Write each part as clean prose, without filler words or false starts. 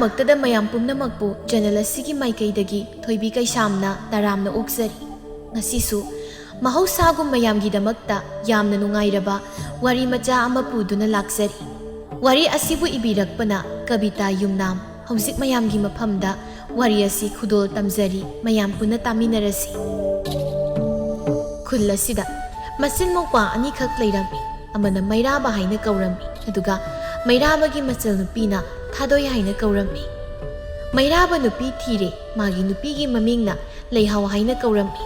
ꯑꯍꯥꯟꯕꯃꯛꯇꯗ ꯃꯌꯥꯝ ꯄꯨꯝꯅꯃꯛꯄꯨ ꯆꯦꯅꯦꯜ ꯑꯁꯤꯒꯤ ꯃꯥꯏꯀꯩꯗꯒꯤ ꯊꯣꯏꯕꯤ ꯀꯩꯁꯥꯝꯅ ꯇꯔꯥꯝꯅ ꯑꯣꯛꯆꯔꯤ꯫ ꯉꯁꯤꯁꯨ ꯃꯍꯧꯁꯥꯒꯨꯝ ꯃꯌꯥꯝꯒꯤꯗꯃꯛꯇ ꯌꯥꯝꯅ ꯅꯨꯡꯉꯥꯏꯔꯕ ꯋꯥꯔꯤ ꯃꯆꯥ ꯑꯃ ꯄꯨꯗꯨꯅ ꯂꯥꯛꯆꯔꯤ꯫ ꯋꯥꯔꯤ ꯑꯁꯤꯕꯨ ꯏꯕꯤꯔꯛꯄꯅ ꯀꯕꯤꯇꯥ ꯌꯨꯝꯅꯥꯝ꯫ ꯍꯧꯖꯤꯛ ꯃꯌꯥꯝꯒꯤ ꯃꯐꯝꯗ ꯋꯥꯔꯤ ꯑꯁꯤ ꯈꯨꯗꯣꯜ ꯇꯝꯖꯔꯤ, ꯃꯌꯥꯝ ꯄꯨꯟꯅ ꯇꯥꯃꯤꯟꯅꯔꯁꯤ꯫ ꯈꯨꯜ ꯑꯁꯤꯗ ꯃꯆꯤꯟ ꯃꯧꯄꯥ ꯑꯅꯤꯈꯛ ꯂꯩꯔꯝꯃꯤ꯫ ꯑꯃꯅ ꯃꯩꯔꯥꯕ ꯍꯥꯏꯅ ꯀꯧꯔꯝꯃꯤ, ꯑꯗꯨꯒ ꯃꯩꯔꯥꯕꯒꯤ ꯃꯆꯜ ꯅꯨꯄꯤꯅ ꯊꯥꯗꯣꯏ ꯍꯥꯏꯅ ꯀꯧꯔꯝꯃꯤ꯫ ꯃꯩꯔꯥꯕ ꯅꯨꯄꯤ ꯊꯤꯔꯦ, ꯃꯥꯒꯤ ꯅꯨꯄꯤꯒꯤ ꯃꯃꯤꯡꯅ ꯂꯩꯍꯥꯎ ꯍꯥꯏꯅ ꯀꯧꯔꯝꯃꯤ꯫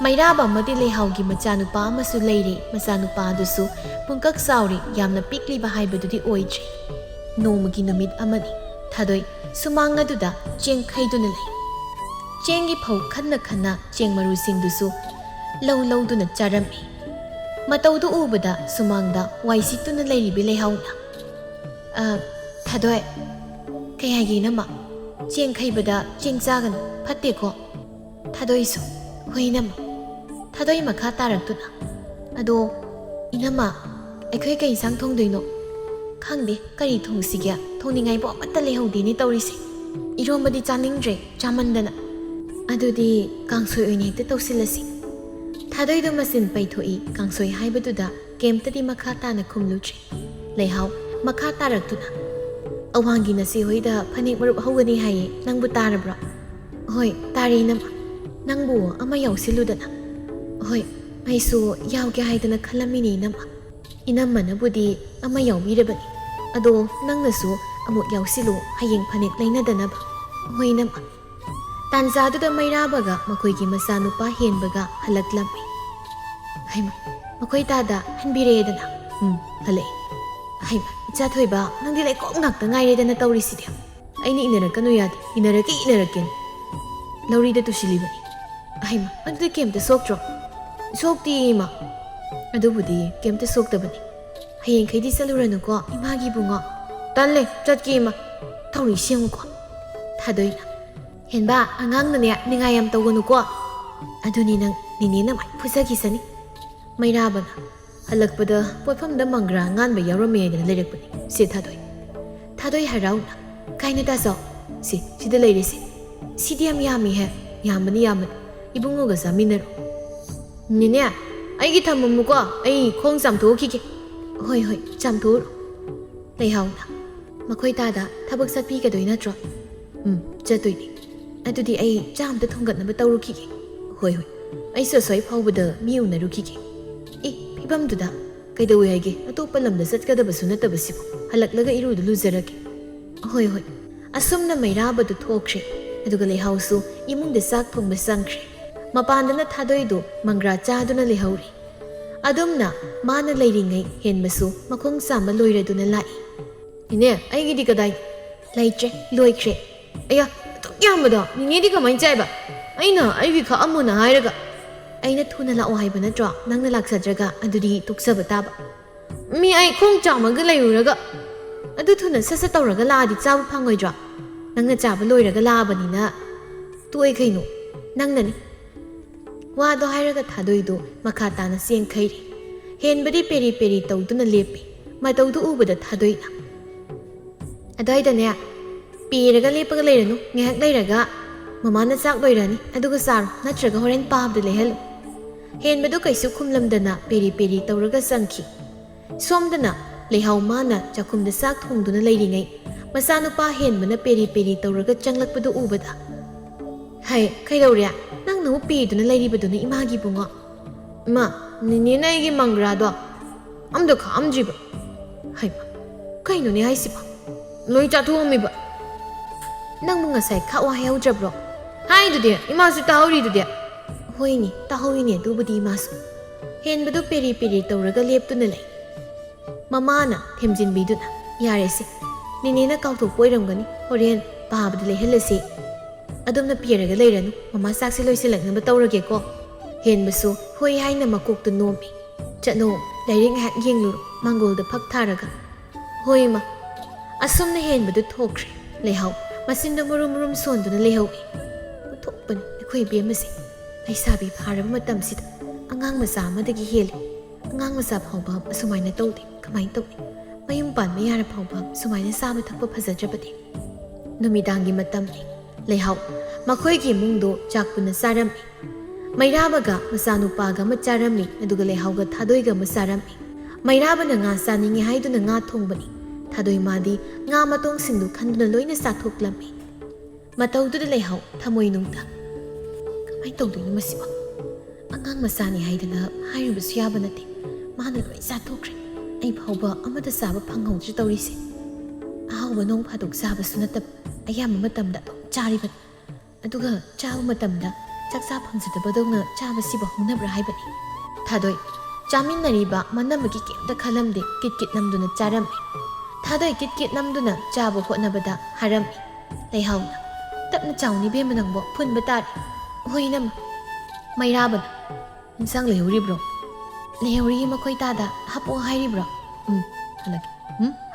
ꯃꯩꯔꯥꯕ ꯑꯃꯗꯤ ꯂꯩꯍꯥꯎꯒꯤ ꯃꯆꯥꯅꯨꯄꯥ ꯑꯃꯁꯨ ꯂꯩꯔꯦ꯫ ꯃꯆꯥꯅꯨꯄꯥ ꯑꯗꯨꯁꯨ ꯄꯨꯡꯀꯛ ꯆꯥꯎꯔꯦ, ꯌꯥꯝꯅ ꯄꯤꯛꯂꯤꯕ ꯍꯥꯏꯕꯗꯨꯗꯤ ꯑꯣꯏꯗ꯭ꯔꯤ꯫ ꯅꯣꯡꯃꯒꯤ ꯅꯨꯃꯤꯠ ꯑꯃꯅꯤ, ꯊꯥꯗꯣꯏ ꯁꯨꯃꯥꯡ ꯑꯗꯨꯗ ꯆꯦꯡ ꯈꯩꯗꯨꯅ ꯂꯩ꯫ ꯆꯦꯡꯒꯤ ꯐꯧ ꯈꯟꯅ ꯈꯟꯅ ꯆꯦꯡ ꯃꯔꯨꯁꯤꯡꯗꯨꯁꯨ ꯂꯧ ꯂꯧꯗꯨꯅ ꯆꯥꯔꯝꯃꯤ꯫ ꯃꯇꯧꯗꯨ ꯎꯕꯗ ꯁꯨꯃꯥꯡꯗ ꯋꯥꯏ ꯁꯤꯠꯇꯨꯅ ꯂꯩꯔꯤꯕꯤ ꯂꯩꯍꯥꯎꯅ, ꯊꯥꯗꯣꯏ, ꯀꯩ ꯍꯥꯏꯒꯦ ꯏꯅꯝꯃ? ꯆꯦꯡ ꯈꯩꯕꯗ ꯆꯦꯡ ꯆꯥꯒꯅꯨ, ꯐꯠꯇꯦꯀꯣ? ꯊꯥꯗꯣꯏꯁꯨ, ꯍꯣꯏ ꯏꯅꯝꯃ꯫ ꯊꯥꯗꯣꯏ ꯃꯈꯥ ꯇꯥꯔꯛꯇꯨꯅ, ꯑꯗꯣ ꯏꯅꯝꯃ, ꯑꯩꯈꯣꯏ ꯀꯩ ꯏꯟꯁꯥꯡ ꯊꯣꯡꯗꯣꯏꯅꯣ? ꯈꯪꯗꯦ, ꯀꯔꯤ ꯊꯣꯡꯁꯤꯒꯦ? ꯊꯣꯡꯅꯤꯡꯉꯥꯏꯕꯨ ꯑꯃꯠꯇ ꯂꯩꯍꯧꯗꯦꯅꯦ ꯇꯧꯔꯤꯁꯦ꯫ ꯏꯔꯣꯝꯕꯗꯤ ꯆꯥꯅꯤꯡꯗ꯭ꯔꯦ, ꯆꯥꯃꯟꯗꯅ꯫ ꯑꯗꯨꯗꯤ ꯀꯥꯡꯁꯣꯏ ꯑꯣꯏꯅ ꯍꯦꯛꯇ ꯇꯧꯁꯤꯜꯂꯁꯤ꯫ ꯊꯥꯗꯣꯏꯗꯣ ꯃꯆꯤꯟ ꯄꯩꯊꯣꯛꯏ꯫ ꯀꯥꯡꯁꯣꯏ ꯍꯥꯏꯕꯗꯨꯗ ꯀꯦꯝꯇꯗꯤ ꯃꯈꯥ ꯇꯥꯅ ꯈꯨꯝꯂꯨꯗ꯭ꯔꯦ꯫ ꯂꯩꯍꯥꯎ ꯃꯈꯥ ꯇꯥꯔꯛꯇꯨꯅ, ꯑꯋꯥꯡꯒꯤ ꯅꯆꯦ ꯍꯣꯏꯗ ꯐꯅꯦꯛ ꯃꯔꯨꯞ ꯍꯧꯒꯅꯤ ꯍꯥꯏꯌꯦ, ꯅꯪꯕꯨ ꯇꯥꯔꯕ꯭ꯔꯣ? ꯍꯣꯏ ꯇꯥꯔꯦ ꯏꯅꯝꯃ꯫ ꯅꯪꯕꯨ ꯑꯃ ꯌꯥꯎꯁꯤꯜꯂꯨꯗꯅ꯫ ꯍꯣꯏ, ꯑꯩꯁꯨ ꯌꯥꯎꯒꯦ ꯍꯥꯏꯗꯅ ꯈꯜꯂꯝꯃꯤꯅꯦ ꯏꯅꯝꯃ꯫ ꯏꯅꯝꯃꯅꯕꯨꯗꯤ ꯑꯃ ꯌꯥꯎꯕꯤꯔꯕꯅꯤ, ꯑꯗꯣ ꯅꯪꯅꯁꯨ ꯑꯃꯨꯛ ꯌꯥꯎꯁꯤꯜꯂꯨ, ꯍꯌꯦꯡ ꯐꯅꯦꯛ ꯂꯩꯅꯗꯅꯕ꯫ ꯍꯣꯏ ꯏꯅꯝꯃ꯫ ꯇꯥꯟꯖꯥꯗꯨꯗ ꯃꯩꯔꯥꯕꯒ ꯃꯈꯣꯏꯒꯤ ꯃꯆꯥꯅꯨꯄꯥ ꯍꯦꯟꯕꯒ ꯍꯜꯂꯛꯂꯝꯃꯤ꯫ ꯍꯩꯃ, ꯃꯈꯣꯏ ꯇꯥꯗ ꯍꯟꯕꯤꯔꯛꯑꯦꯗꯅ? ꯍꯜꯂꯛꯑꯦ꯫ ꯍꯩꯃ, ꯏꯆꯥ ꯊꯣꯏꯕ, ꯅꯪꯗꯤ ꯂꯩꯀꯣꯛ ꯉꯥꯛꯇ ꯉꯥꯏꯔꯦꯗꯅ ꯇꯧꯔꯤꯁꯤꯗꯤ꯫ ꯑꯩꯅ ꯏꯅꯔꯛꯀꯅꯨ ꯌꯥꯗꯦ, ꯏꯅꯔꯛꯀꯦꯅꯤ꯫ ꯂꯧꯔꯤꯗ ꯇꯨꯁꯤꯜꯂꯤꯕꯅꯤ꯫ ꯍꯩꯃ, ꯑꯗꯨꯗꯤ ꯀꯦꯝꯇ ꯁꯣꯛꯇ꯭ꯔꯣ? ꯁꯣꯛꯇꯦ ꯏꯃꯥ꯫ ꯑꯗꯨꯕꯨꯗꯤ ꯀꯦꯝꯇ ꯁꯣꯛꯇꯕꯅꯤ꯫ ꯍꯌꯦꯡꯈꯩꯗꯤ ꯆꯠꯂꯨꯔꯅꯨꯀꯣ ꯏꯃꯥꯒꯤ ꯏꯕꯨꯡꯉꯣ꯫ ꯇꯜꯂꯦ, ꯆꯠꯀꯦ ꯏꯃꯥ꯫ ꯊꯧꯔꯤ ꯁꯦꯝꯉꯨꯀꯣ꯫ ꯊꯥꯗꯣꯏꯅ, ꯍꯦꯟꯕ, ꯑꯉꯥꯡꯅꯅꯦ ꯅꯤꯡꯉꯥꯏ ꯌꯥꯝ ꯇꯧꯒꯅꯨꯀꯣ꯫ ꯑꯗꯨꯅꯤ ꯅꯪ ꯅꯦꯅꯦꯅ ꯃꯥꯏ ꯐꯨꯖꯈꯤꯁꯅꯤ꯫ ꯃꯩꯔꯥꯕꯅ, ꯍꯜꯂꯛꯄꯗ ꯄꯣꯠꯐꯝꯗ ꯃꯪꯒ꯭ꯔꯥ ꯑꯉꯥꯟꯕ ꯌꯥꯎꯔꯝꯃꯦ ꯍꯥꯏꯗꯅ ꯂꯩꯔꯛꯄꯅꯤ, ꯁꯦ ꯊꯥꯗꯣꯏ꯫ ꯊꯥꯗꯣꯏ ꯍꯔꯥꯎꯅ, ꯀꯥꯏꯅ ꯇꯥꯆꯧ, ꯁꯤꯗ ꯂꯩꯔꯤꯁꯦ꯫ ꯁꯤꯗꯤ ꯌꯥꯝ ꯌꯥꯝꯃꯤꯍꯦ꯫ ꯌꯥꯝꯕꯅꯤ, ꯏꯕꯨꯡꯉꯣꯒ ꯆꯥꯃꯤꯟꯅꯔꯣ꯫ ꯅꯦꯅꯦ, ꯑꯩꯒꯤ ꯊꯝꯃꯝꯃꯨꯀꯣ, ꯑꯩ ꯈꯣꯡ ꯆꯥꯝꯊꯣꯛꯈꯤꯒꯦ꯫ ꯍꯣꯏ, ꯆꯥꯝꯊꯣꯛꯎꯔꯣ꯫ ꯂꯩꯍꯥꯎꯅ, ꯃꯈꯣꯏ ꯇꯥꯗ ꯊꯕꯛ ꯆꯠꯄꯤꯒꯗꯣꯏ ꯅꯠꯇ꯭ꯔꯣ? ꯆꯠꯇꯣꯏꯅꯤ꯫ ꯑꯗꯨꯗꯤ ꯑꯩ ꯆꯥ ꯑꯝꯇ ꯊꯣꯡꯒꯠꯅꯕ ꯇꯧꯔꯨꯈꯤꯒꯦ꯫ ꯍꯣꯏ, ꯑꯩꯁꯨ ꯑꯁ꯭ꯋꯥꯏ ꯐꯥꯎꯕꯗ ꯃꯤ ꯎꯅꯔꯨꯈꯤꯒꯦ꯫ ꯐꯤꯕꯝꯗꯨꯗ ꯀꯩꯗꯧꯋꯦ ꯍꯥꯏꯒꯦ? ꯑꯇꯣꯞꯄ ꯂꯝꯗ ꯆꯠꯀꯗꯕꯁꯨ ꯅꯠꯇꯕꯁꯤꯕꯨ, ꯍꯜꯂꯛꯂꯒ ꯏꯔꯨꯗꯨ ꯂꯨꯖꯔꯒꯦ꯫ ꯍꯣꯏ꯫ ꯑꯁꯨꯝꯅ ꯃꯩꯔꯥꯕꯗꯨ ꯊꯣꯛꯈ꯭ꯔꯦ, ꯑꯗꯨꯒ ꯂꯩꯍꯥꯎꯁꯨ ꯏꯃꯨꯡꯗ ꯆꯥꯛ ꯊꯣꯡꯕ ꯆꯪꯈ꯭ꯔꯦ꯫ ꯃꯄꯥꯟꯗꯅ ꯊꯥꯗꯣꯏꯗꯨ ꯃꯪꯒ꯭ꯔꯥ ꯆꯥꯗꯨꯅ ꯂꯩꯍꯧꯔꯤ꯫ ꯑꯗꯨꯝꯅ ꯃꯥꯅ ꯂꯩꯔꯤꯉꯩ ꯍꯦꯟꯕꯁꯨ ꯃꯈꯣꯡ ꯆꯥꯝꯕ ꯂꯣꯏꯔꯗꯨꯅ ꯂꯥꯛꯏ꯫ ꯏꯅꯦ, ꯑꯩꯒꯤꯗꯤ ꯀꯗꯥꯏ? ꯂꯩꯇ꯭ꯔꯦ, ꯂꯣꯏꯈ꯭ꯔꯦ꯫ ꯑꯌꯥ, ꯑꯗꯨꯛ ꯌꯥꯝꯕꯗꯣ ꯅꯦꯅꯦꯗꯤ ꯀꯃꯥꯏꯅ ꯆꯥꯏꯕ? ꯑꯩꯅ ꯑꯩꯒꯤ ꯈꯛꯑꯝꯃꯣꯅ ꯍꯥꯏꯔꯒ꯫ ꯑꯩꯅ ꯊꯨꯅ ꯂꯥꯛꯑꯣ ꯍꯥꯏꯕ ꯅꯠꯇ꯭ꯔꯣ? ꯅꯪꯅ ꯂꯥꯛꯆꯗ꯭ꯔꯒ ꯑꯗꯨꯗꯤ ꯇꯣꯛꯆꯕ ꯇꯥꯕ꯫ ꯑꯩ ꯈꯣꯡ ꯆꯥꯝꯃꯒ ꯂꯩꯔꯨꯔꯒ꯫ ꯑꯗꯨ ꯊꯨꯅ ꯁꯠ ꯇꯧꯔꯒ ꯂꯥꯛꯑꯗꯤ ꯆꯥꯕ ꯐꯪꯉꯣꯏꯗ꯭ꯔꯣ? ꯅꯪꯅ ꯆꯥꯕ ꯂꯣꯏꯔꯒ ꯂꯥꯛꯑꯕꯅꯤꯅ ꯇꯣꯛꯑꯦ ꯀꯩꯅꯣ, ꯅꯪꯅꯅꯤ꯫ ꯋꯥꯗꯣ ꯍꯥꯏꯔꯒ ꯊꯥꯗꯣꯏꯗꯣ ꯃꯈꯥ ꯇꯥꯅ ꯆꯦꯡ ꯈꯩꯔꯤ꯫ ꯍꯦꯟꯕꯗꯤ ꯄꯦꯔꯤ ꯄꯦꯔꯤ ꯇꯧꯗꯨꯅ ꯂꯦꯞꯄꯤ꯫ ꯃꯇꯧꯗꯨ ꯎꯕꯗ ꯊꯥꯗꯣꯏꯅ, ꯑꯗꯨꯋꯥꯏꯗꯅꯦ ꯄꯦꯔꯒ ꯂꯦꯞꯄꯒ ꯂꯩꯔꯅꯨ, ꯉꯥꯏꯍꯥꯛ ꯂꯩꯔꯒ ꯃꯃꯥꯅ ꯆꯥꯛ ꯂꯣꯏꯔꯅꯤ, ꯑꯗꯨꯒ ꯆꯥꯔꯣ, ꯅꯠꯇ꯭ꯔꯒ ꯍꯣꯔꯦꯟ ꯄꯥꯕꯗ ꯂꯩꯍꯜꯂꯨ꯫ ꯍꯦꯟꯕꯗꯨ ꯀꯩꯁꯨ ꯈꯨꯝꯂꯝꯗꯅ ꯄꯦꯔꯤ ꯄꯦꯔꯤ ꯇꯧꯔꯒ ꯆꯪꯈꯤ꯫ ꯁꯣꯝꯗꯅ ꯂꯩꯍꯥꯎ ꯃꯥꯅ ꯆꯥꯛꯈꯨꯝꯗ ꯆꯥꯛ ꯊꯣꯡꯗꯨꯅ ꯂꯩꯔꯤꯉꯩ ꯃꯆꯥꯅꯨꯄꯥ ꯍꯦꯟꯕꯅ ꯄꯦꯔꯤ ꯄꯦꯔꯤ ꯇꯧꯔꯒ ꯆꯪꯂꯛꯄꯗꯨ ꯎꯕꯗ, ꯍꯩ, ꯀꯩꯗꯧꯔꯦ? ꯅꯪ ꯅꯕꯨ ꯄꯦꯗꯨꯅ ꯂꯩꯔꯤꯕꯗꯨꯅ ꯏꯃꯥꯒꯤ ꯏꯕꯨꯡꯉꯣ? ꯏꯃꯥ, ꯅꯦꯅꯦꯅ ꯑꯩꯒꯤ ꯃꯪꯒ꯭ꯔꯥꯗꯣ ꯑꯝꯇ ꯈꯥꯛꯑꯝꯗ꯭ꯔꯤꯕ꯫ ꯍꯩꯃ, ꯀꯩꯅꯣꯅꯦ ꯍꯥꯏꯁꯤꯕꯣ? ꯂꯣꯏ ꯆꯥꯊꯣꯛꯑꯝꯃꯤꯕ꯫ ꯅꯪꯕꯨ ꯉꯁꯥꯏ ꯈꯥꯛꯑꯣ ꯍꯥꯏꯍꯧꯗ꯭ꯔꯕ꯭ꯔꯣ? ꯍꯥꯏꯗꯨꯗꯤ, ꯏꯃꯥꯁꯨ ꯇꯥꯍꯧꯔꯤꯗꯨꯗꯤ꯫ ꯍꯣꯏꯅꯦ, ꯇꯥꯍꯧꯏꯅꯦ ꯑꯗꯨꯕꯨꯗꯤ ꯏꯃꯥꯁꯨ꯫ ꯍꯦꯟꯕꯗꯨ ꯄꯦꯔꯤ ꯄꯦꯔꯤ ꯇꯧꯔꯒ ꯂꯦꯞꯇꯨꯅ ꯂꯩ꯫ ꯃꯃꯥꯅ ꯊꯦꯝꯖꯤꯟꯕꯤꯗꯨꯅ, ꯌꯥꯔꯦꯁꯦ, ꯅꯦꯅꯦꯅ ꯀꯥꯎꯊꯣꯛꯄ ꯑꯣꯏꯔꯝꯒꯅꯤ, ꯍꯣꯔꯦꯟ ꯄꯥꯕꯗ ꯂꯩꯍꯜꯂꯁꯤ꯫ ꯑꯗꯨꯝꯅ ꯄꯦꯔꯒ ꯂꯩꯔꯅꯨ, ꯃꯃꯥ ꯆꯥꯛꯁꯦ ꯂꯣꯏꯁꯤꯜꯂꯛꯅꯕ ꯇꯧꯔꯒꯦꯀꯣ꯫ ꯍꯦꯟꯕꯁꯨ ꯍꯣꯏ ꯍꯥꯏꯅ ꯃꯀꯣꯛꯇꯨ ꯅꯣꯝꯃꯤ꯫ ꯆꯠꯂꯣ, ꯂꯥꯏꯔꯤꯛ ꯉꯥꯏꯍꯥꯛ ꯌꯦꯡꯂꯨꯔꯣ, ꯃꯥꯡꯒꯣꯜꯗ ꯐꯛ ꯊꯥꯔꯒ꯫ ꯍꯣꯏ ꯏꯃꯥ꯫ ꯑꯁꯨꯝꯅ ꯍꯦꯟꯕꯗꯨ ꯊꯣꯛꯈ꯭ꯔꯦ꯫ ꯂꯩꯍꯥꯎ ꯃꯆꯤꯟꯗꯨ ꯃꯨꯔꯨꯝ ꯃꯨꯔꯨꯝ ꯁꯣꯟꯗꯨꯅ ꯂꯩꯍꯧꯏ꯫ ꯎꯊꯣꯛꯄꯅꯤ ꯑꯩꯈꯣꯏ ꯏꯕꯦꯝꯃꯁꯦ, ꯂꯩꯁꯥꯕꯤ ꯐꯥꯔꯕ ꯃꯇꯝꯁꯤꯗ ꯑꯉꯥꯡ ꯃꯆꯥ ꯑꯃꯗꯒꯤ ꯍꯦꯜꯂꯤ꯫ ꯑꯉꯥꯡ ꯃꯆꯥ ꯐꯥꯎꯕ ꯑꯁꯨꯃꯥꯏꯅ ꯇꯧꯗꯦ, ꯀꯃꯥꯏꯅ ꯇꯧꯅꯤ? ꯃꯌꯨꯝ ꯄꯥꯟꯕ ꯌꯥꯔ ꯐꯥꯎꯕ ꯁꯨꯃꯥꯏꯅ ꯆꯥꯕ ꯊꯛꯄ ꯐꯖꯗ꯭ꯔꯕꯗꯤ꯫ ꯅꯨꯃꯤꯗꯥꯡꯒꯤ ꯃꯇꯝꯅꯤ ꯂꯩꯍꯥꯎ ꯃꯈꯣꯏꯒꯤ ꯏꯃꯨꯡꯗꯣ ꯆꯥꯛ ꯄꯨꯟꯅ ꯆꯥꯔꯝꯃꯤ ꯃꯩꯔꯥꯕꯒ ꯃꯆꯥꯅꯨꯄꯥꯒ ꯑꯃ ꯆꯥꯔꯝꯃꯤ ꯑꯗꯨꯒ ꯂꯩꯍꯥꯎꯒ ꯊꯥꯗꯣꯏꯒ ꯑꯃ ꯆꯥꯔꯝꯃꯤ ꯃꯩꯔꯥꯕꯅ ꯉꯥ ꯆꯥꯅꯤꯡꯉꯤ ꯍꯥꯏꯗꯨꯅ ꯉꯥ ꯊꯣꯡꯕꯅꯤ ꯊꯥꯗꯣꯏ ꯃꯥꯗꯤ ꯉꯥ ꯃꯇꯣꯡꯁꯤꯡꯗꯨ ꯈꯟꯗꯨꯅ ꯂꯣꯏꯅ ꯆꯥꯊꯣꯛꯂꯝꯃꯤ ꯃꯇꯧꯗꯨꯗ ꯂꯩꯍꯥꯎ ꯊꯃꯣꯏꯅꯨꯡꯗ ꯀꯃꯥꯏꯅ ꯇꯧꯗꯣꯏꯅꯣ ꯃꯁꯤꯕꯣ ꯑꯉꯥꯡ ꯃꯆꯥꯅꯤ ꯍꯥꯏꯗꯅ ꯍꯥꯏꯔꯨꯕꯁꯨ ꯌꯥꯕ ꯅꯠꯇꯦ ꯃꯥꯅ ꯂꯣꯏ ꯆꯥꯊꯣꯛꯈ꯭ꯔꯦ ꯑꯩ ꯐꯥꯎꯕ ꯑꯃꯠꯇ ꯆꯥꯕ ꯐꯪꯍꯧꯗ꯭ꯔꯤ ꯇꯧꯔꯤꯁꯦ ꯑꯍꯥꯎꯕ ꯅꯣꯡ ꯐꯥꯗꯣꯛ ꯆꯥꯕꯁꯨ ꯅꯠꯇꯕ ꯑꯌꯥꯝꯕ ꯃꯇꯝꯗ ꯑꯗꯨꯝ ꯆꯥꯔꯤꯕꯅꯤ ꯑꯗꯨꯒ ꯆꯥꯕ ꯃꯇꯝꯗ ꯆꯥꯛꯆꯥ ꯐꯪꯖꯗꯕꯗꯧꯅ ꯆꯥꯕꯁꯤꯕꯨ ꯍꯧꯅꯕ꯭ꯔꯥ ꯍꯥꯏꯕꯅꯤ ꯊꯥꯗꯣꯏ ꯆꯥꯃꯤꯟꯅꯔꯤꯕ ꯃꯅꯝꯃꯒꯤ ꯀꯩꯝꯇ ꯈꯜꯂꯝꯗꯦ ꯀꯤꯠ ꯅꯝꯗꯨꯅ ꯆꯥꯔꯝꯃꯤ ꯊꯥꯗꯣꯏ ꯀꯤꯠ ꯅꯝꯗꯨꯅ ꯆꯥꯕ ꯍꯣꯠꯅꯕꯗ ꯍꯥꯏꯔꯝꯃꯤ ꯂꯩꯍꯥꯎꯅ ꯇꯞꯅ ꯆꯥꯎꯅꯤ ꯏꯕꯦꯝꯃ ꯅꯪꯕꯣ ꯐꯨꯟꯕ ꯇꯥꯔꯦ ꯍꯣꯏ ꯏꯅꯝꯃ ꯃꯩꯔꯥꯕꯅ ꯏꯟꯁꯥꯡ ꯂꯩꯍꯧꯔꯤꯕ꯭ꯔꯣ ꯂꯩꯍꯧꯔꯤ ꯃꯈꯣꯏ ꯇꯥꯗ ꯍꯥꯞꯄꯛꯑꯣ ꯍꯥꯏꯔꯤꯕ꯭ꯔꯣ ꯍꯜꯂꯛꯀꯦ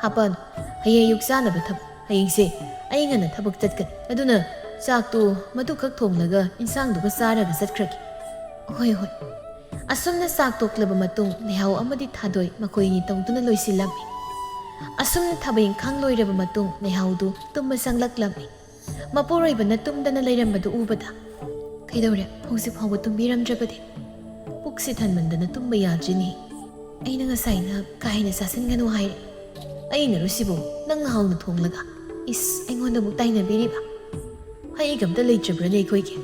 ꯍꯥꯞꯄꯛꯑꯅꯨ ꯍꯌꯦꯡ ꯑꯌꯨꯛ ꯆꯥꯅꯕ ꯊꯕꯛ ꯍꯌꯦꯡꯁꯦ ꯑꯩ ꯉꯟꯅ ꯊꯕꯛ ꯆꯠꯀꯅꯤ ꯑꯗꯨꯅ ꯆꯥꯛꯇꯣ ꯃꯗꯨꯈꯛ ꯊꯣꯡꯂꯒ ꯏꯟꯁꯥꯡꯗꯨꯒ ꯆꯥꯔꯒ ꯆꯠꯈ꯭ꯔꯒꯦ ꯍꯣꯏ ꯑꯁꯨꯝꯅ ꯆꯥꯛ ꯇꯣꯛꯂꯕ ꯃꯇꯨꯡ ꯂꯩꯍꯥꯎ ꯑꯃꯗꯤ ꯊꯥꯗꯣꯏ ꯃꯈꯣꯏꯅꯤ ꯇꯧꯗꯨꯅ ꯂꯣꯏꯁꯤꯜꯂꯝꯃꯤ ꯑꯁꯨꯝꯅ ꯊꯕꯛ ꯏꯪꯈꯥꯡ ꯂꯣꯏꯔꯕ ꯃꯇꯨꯡ ꯂꯩꯍꯥꯎꯗꯨ ꯇꯨꯝꯕ ꯆꯪꯂꯛꯂꯝꯃꯤ ꯃꯄꯨꯔꯣꯏꯕꯅ ꯇꯨꯝꯗꯅ ꯂꯩꯔꯝꯕꯗꯨ ꯎꯕꯗ ꯀꯩꯗꯧꯔꯦ ꯍꯧꯖꯤꯛ ꯐꯥꯎꯕ ꯇꯨꯝꯕꯤꯔꯝꯗ꯭ꯔꯕꯗꯤ ꯄꯨꯛꯁꯤ ꯊꯟꯃꯟꯗꯅ ꯇꯨꯝꯕ ꯌꯥꯗ꯭ꯔꯤꯅꯤ ꯑꯩꯅ ꯉꯁꯥꯏꯅ ꯀꯥ ꯍꯦꯟꯅ ꯆꯥꯁꯤꯟꯒꯅꯨ ꯍꯥꯏꯔꯦ ꯑꯩꯅꯔꯣ ꯁꯤꯕꯨ ꯅꯪ ꯍꯥꯎꯅ ꯊꯣꯡꯂꯒ ꯏꯁ ꯑꯩꯉꯣꯟꯗꯕꯨ ꯇꯥꯏꯅꯕꯤꯔꯤꯕ ꯍꯩꯒ ꯑꯝꯇ ꯂꯩꯇ꯭ꯔꯕ꯭ꯔꯅꯦ ꯑꯩꯈꯣꯏꯒꯤ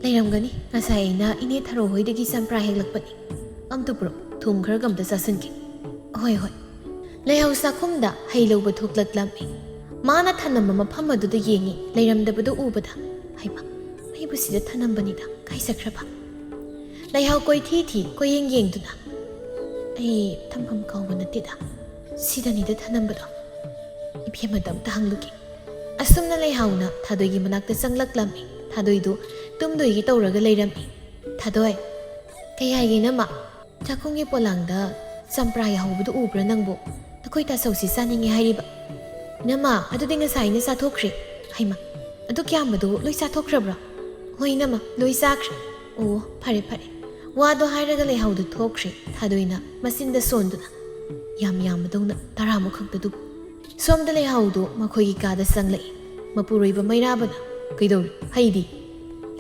ꯂꯩꯔꯝꯒꯅꯤ ꯉꯁꯥꯏ ꯑꯩꯅ ꯏꯅꯦ ꯊꯔꯣ ꯍꯣꯏꯗꯒꯤ ꯆꯝꯄ꯭ꯔꯥ ꯍꯦꯛꯂꯛꯄꯅꯤ ꯑꯝꯇ ꯄꯨꯔꯛ ꯊꯨꯝ ꯈꯔꯒ ꯑꯝꯇ ꯆꯥꯁꯤꯟꯒꯦ ꯍꯣꯏ ꯂꯩꯍꯥꯎ ꯆꯥꯛꯈꯨꯝꯗ ꯍꯩ ꯂꯧꯕ ꯊꯣꯛꯂꯛꯂꯝꯃꯤ ꯃꯥꯅ ꯊꯅꯝꯕ ꯃꯐꯝ ꯑꯗꯨꯗ ꯌꯦꯡꯉꯤ ꯂꯩꯔꯝꯗꯕꯗꯨ ꯎꯕꯗ ꯍꯩꯃ ꯑꯩꯕꯨ ꯁꯤꯗ ꯊꯅꯝꯕꯅꯤꯗ ꯀꯥꯏ ꯆꯠꯈ꯭ꯔꯕ ꯂꯩꯍꯥꯎ ꯀꯣꯏꯊꯤ ꯀꯣꯏꯌꯦꯡ ꯌꯦꯡꯗꯨꯅ ꯑꯩ ꯊꯝꯐꯝ ꯀꯥꯎꯕ ꯅꯠꯇꯦꯗ ꯁꯤꯗꯅꯤꯗ ꯊꯅꯝꯕꯗꯣ ꯏꯕꯦꯝꯃꯗ ꯑꯝꯇ ꯍꯪꯂꯨꯒꯦ ꯑꯁꯨꯝꯅ ꯂꯩꯍꯥꯎꯅ ꯊꯥꯗꯣꯏꯒꯤ ꯃꯅꯥꯛꯇ ꯆꯪꯂꯛꯂꯝꯃꯤ ꯊꯥꯗꯣꯏꯗꯨ ꯇꯨꯝꯗꯣꯏꯒꯤ ꯇꯧꯔꯒ ꯂꯩꯔꯝꯃꯤ ꯊꯥꯗꯣꯏ ꯀꯩ ꯍꯥꯏꯒꯦ ꯅꯝꯃ ꯆꯥꯛꯈꯨꯝꯒꯤ ꯄꯣꯂꯥꯡꯗ ꯆꯝꯄ꯭ꯔꯥ ꯌꯥꯍꯧꯕꯗꯨ ꯎꯕ꯭ꯔꯥ ꯅꯪꯕꯨ ꯑꯩꯈꯣꯏ ꯇꯥꯆꯧꯁꯤ ꯆꯥꯅꯤꯡꯉꯦ ꯍꯥꯏꯔꯤꯕ ꯅꯝꯃ ꯑꯗꯨꯗꯤ ꯉꯁꯥꯏꯅ ꯆꯥꯊꯣꯛꯈ꯭ꯔꯦ ꯍꯩꯃ ꯑꯗꯨ ꯀꯌꯥꯝꯕꯗꯨ ꯂꯣꯏ ꯆꯥꯊꯣꯛꯈ꯭ꯔꯕ꯭ꯔꯥ ꯍꯣꯏ ꯅꯝꯃ ꯂꯣꯏ ꯆꯥꯈ꯭ꯔꯦ ꯑꯣ ꯐꯔꯦ ꯋꯥꯗꯣ ꯍꯥꯏꯔꯒ ꯂꯩꯍꯥꯎꯗꯨ ꯊꯣꯛꯈ꯭ꯔꯦ ꯊꯥꯗꯣꯏꯅ ꯃꯆꯤꯟꯗ ꯁꯣꯟꯗꯨꯅ ꯌꯥꯝꯕꯗꯧꯅ 10 ꯈꯛꯇꯗꯨꯕꯨ ꯁꯣꯝꯗ ꯂꯩꯍꯥꯎꯗꯨ ꯃꯈꯣꯏꯒꯤ ꯀꯥꯗ ꯆꯪꯂꯛꯏ ꯃꯄꯨꯔꯣꯏꯕ ꯃꯩꯔꯥꯕꯅ ꯀꯩꯗꯧꯔꯤ ꯍꯩꯗꯤ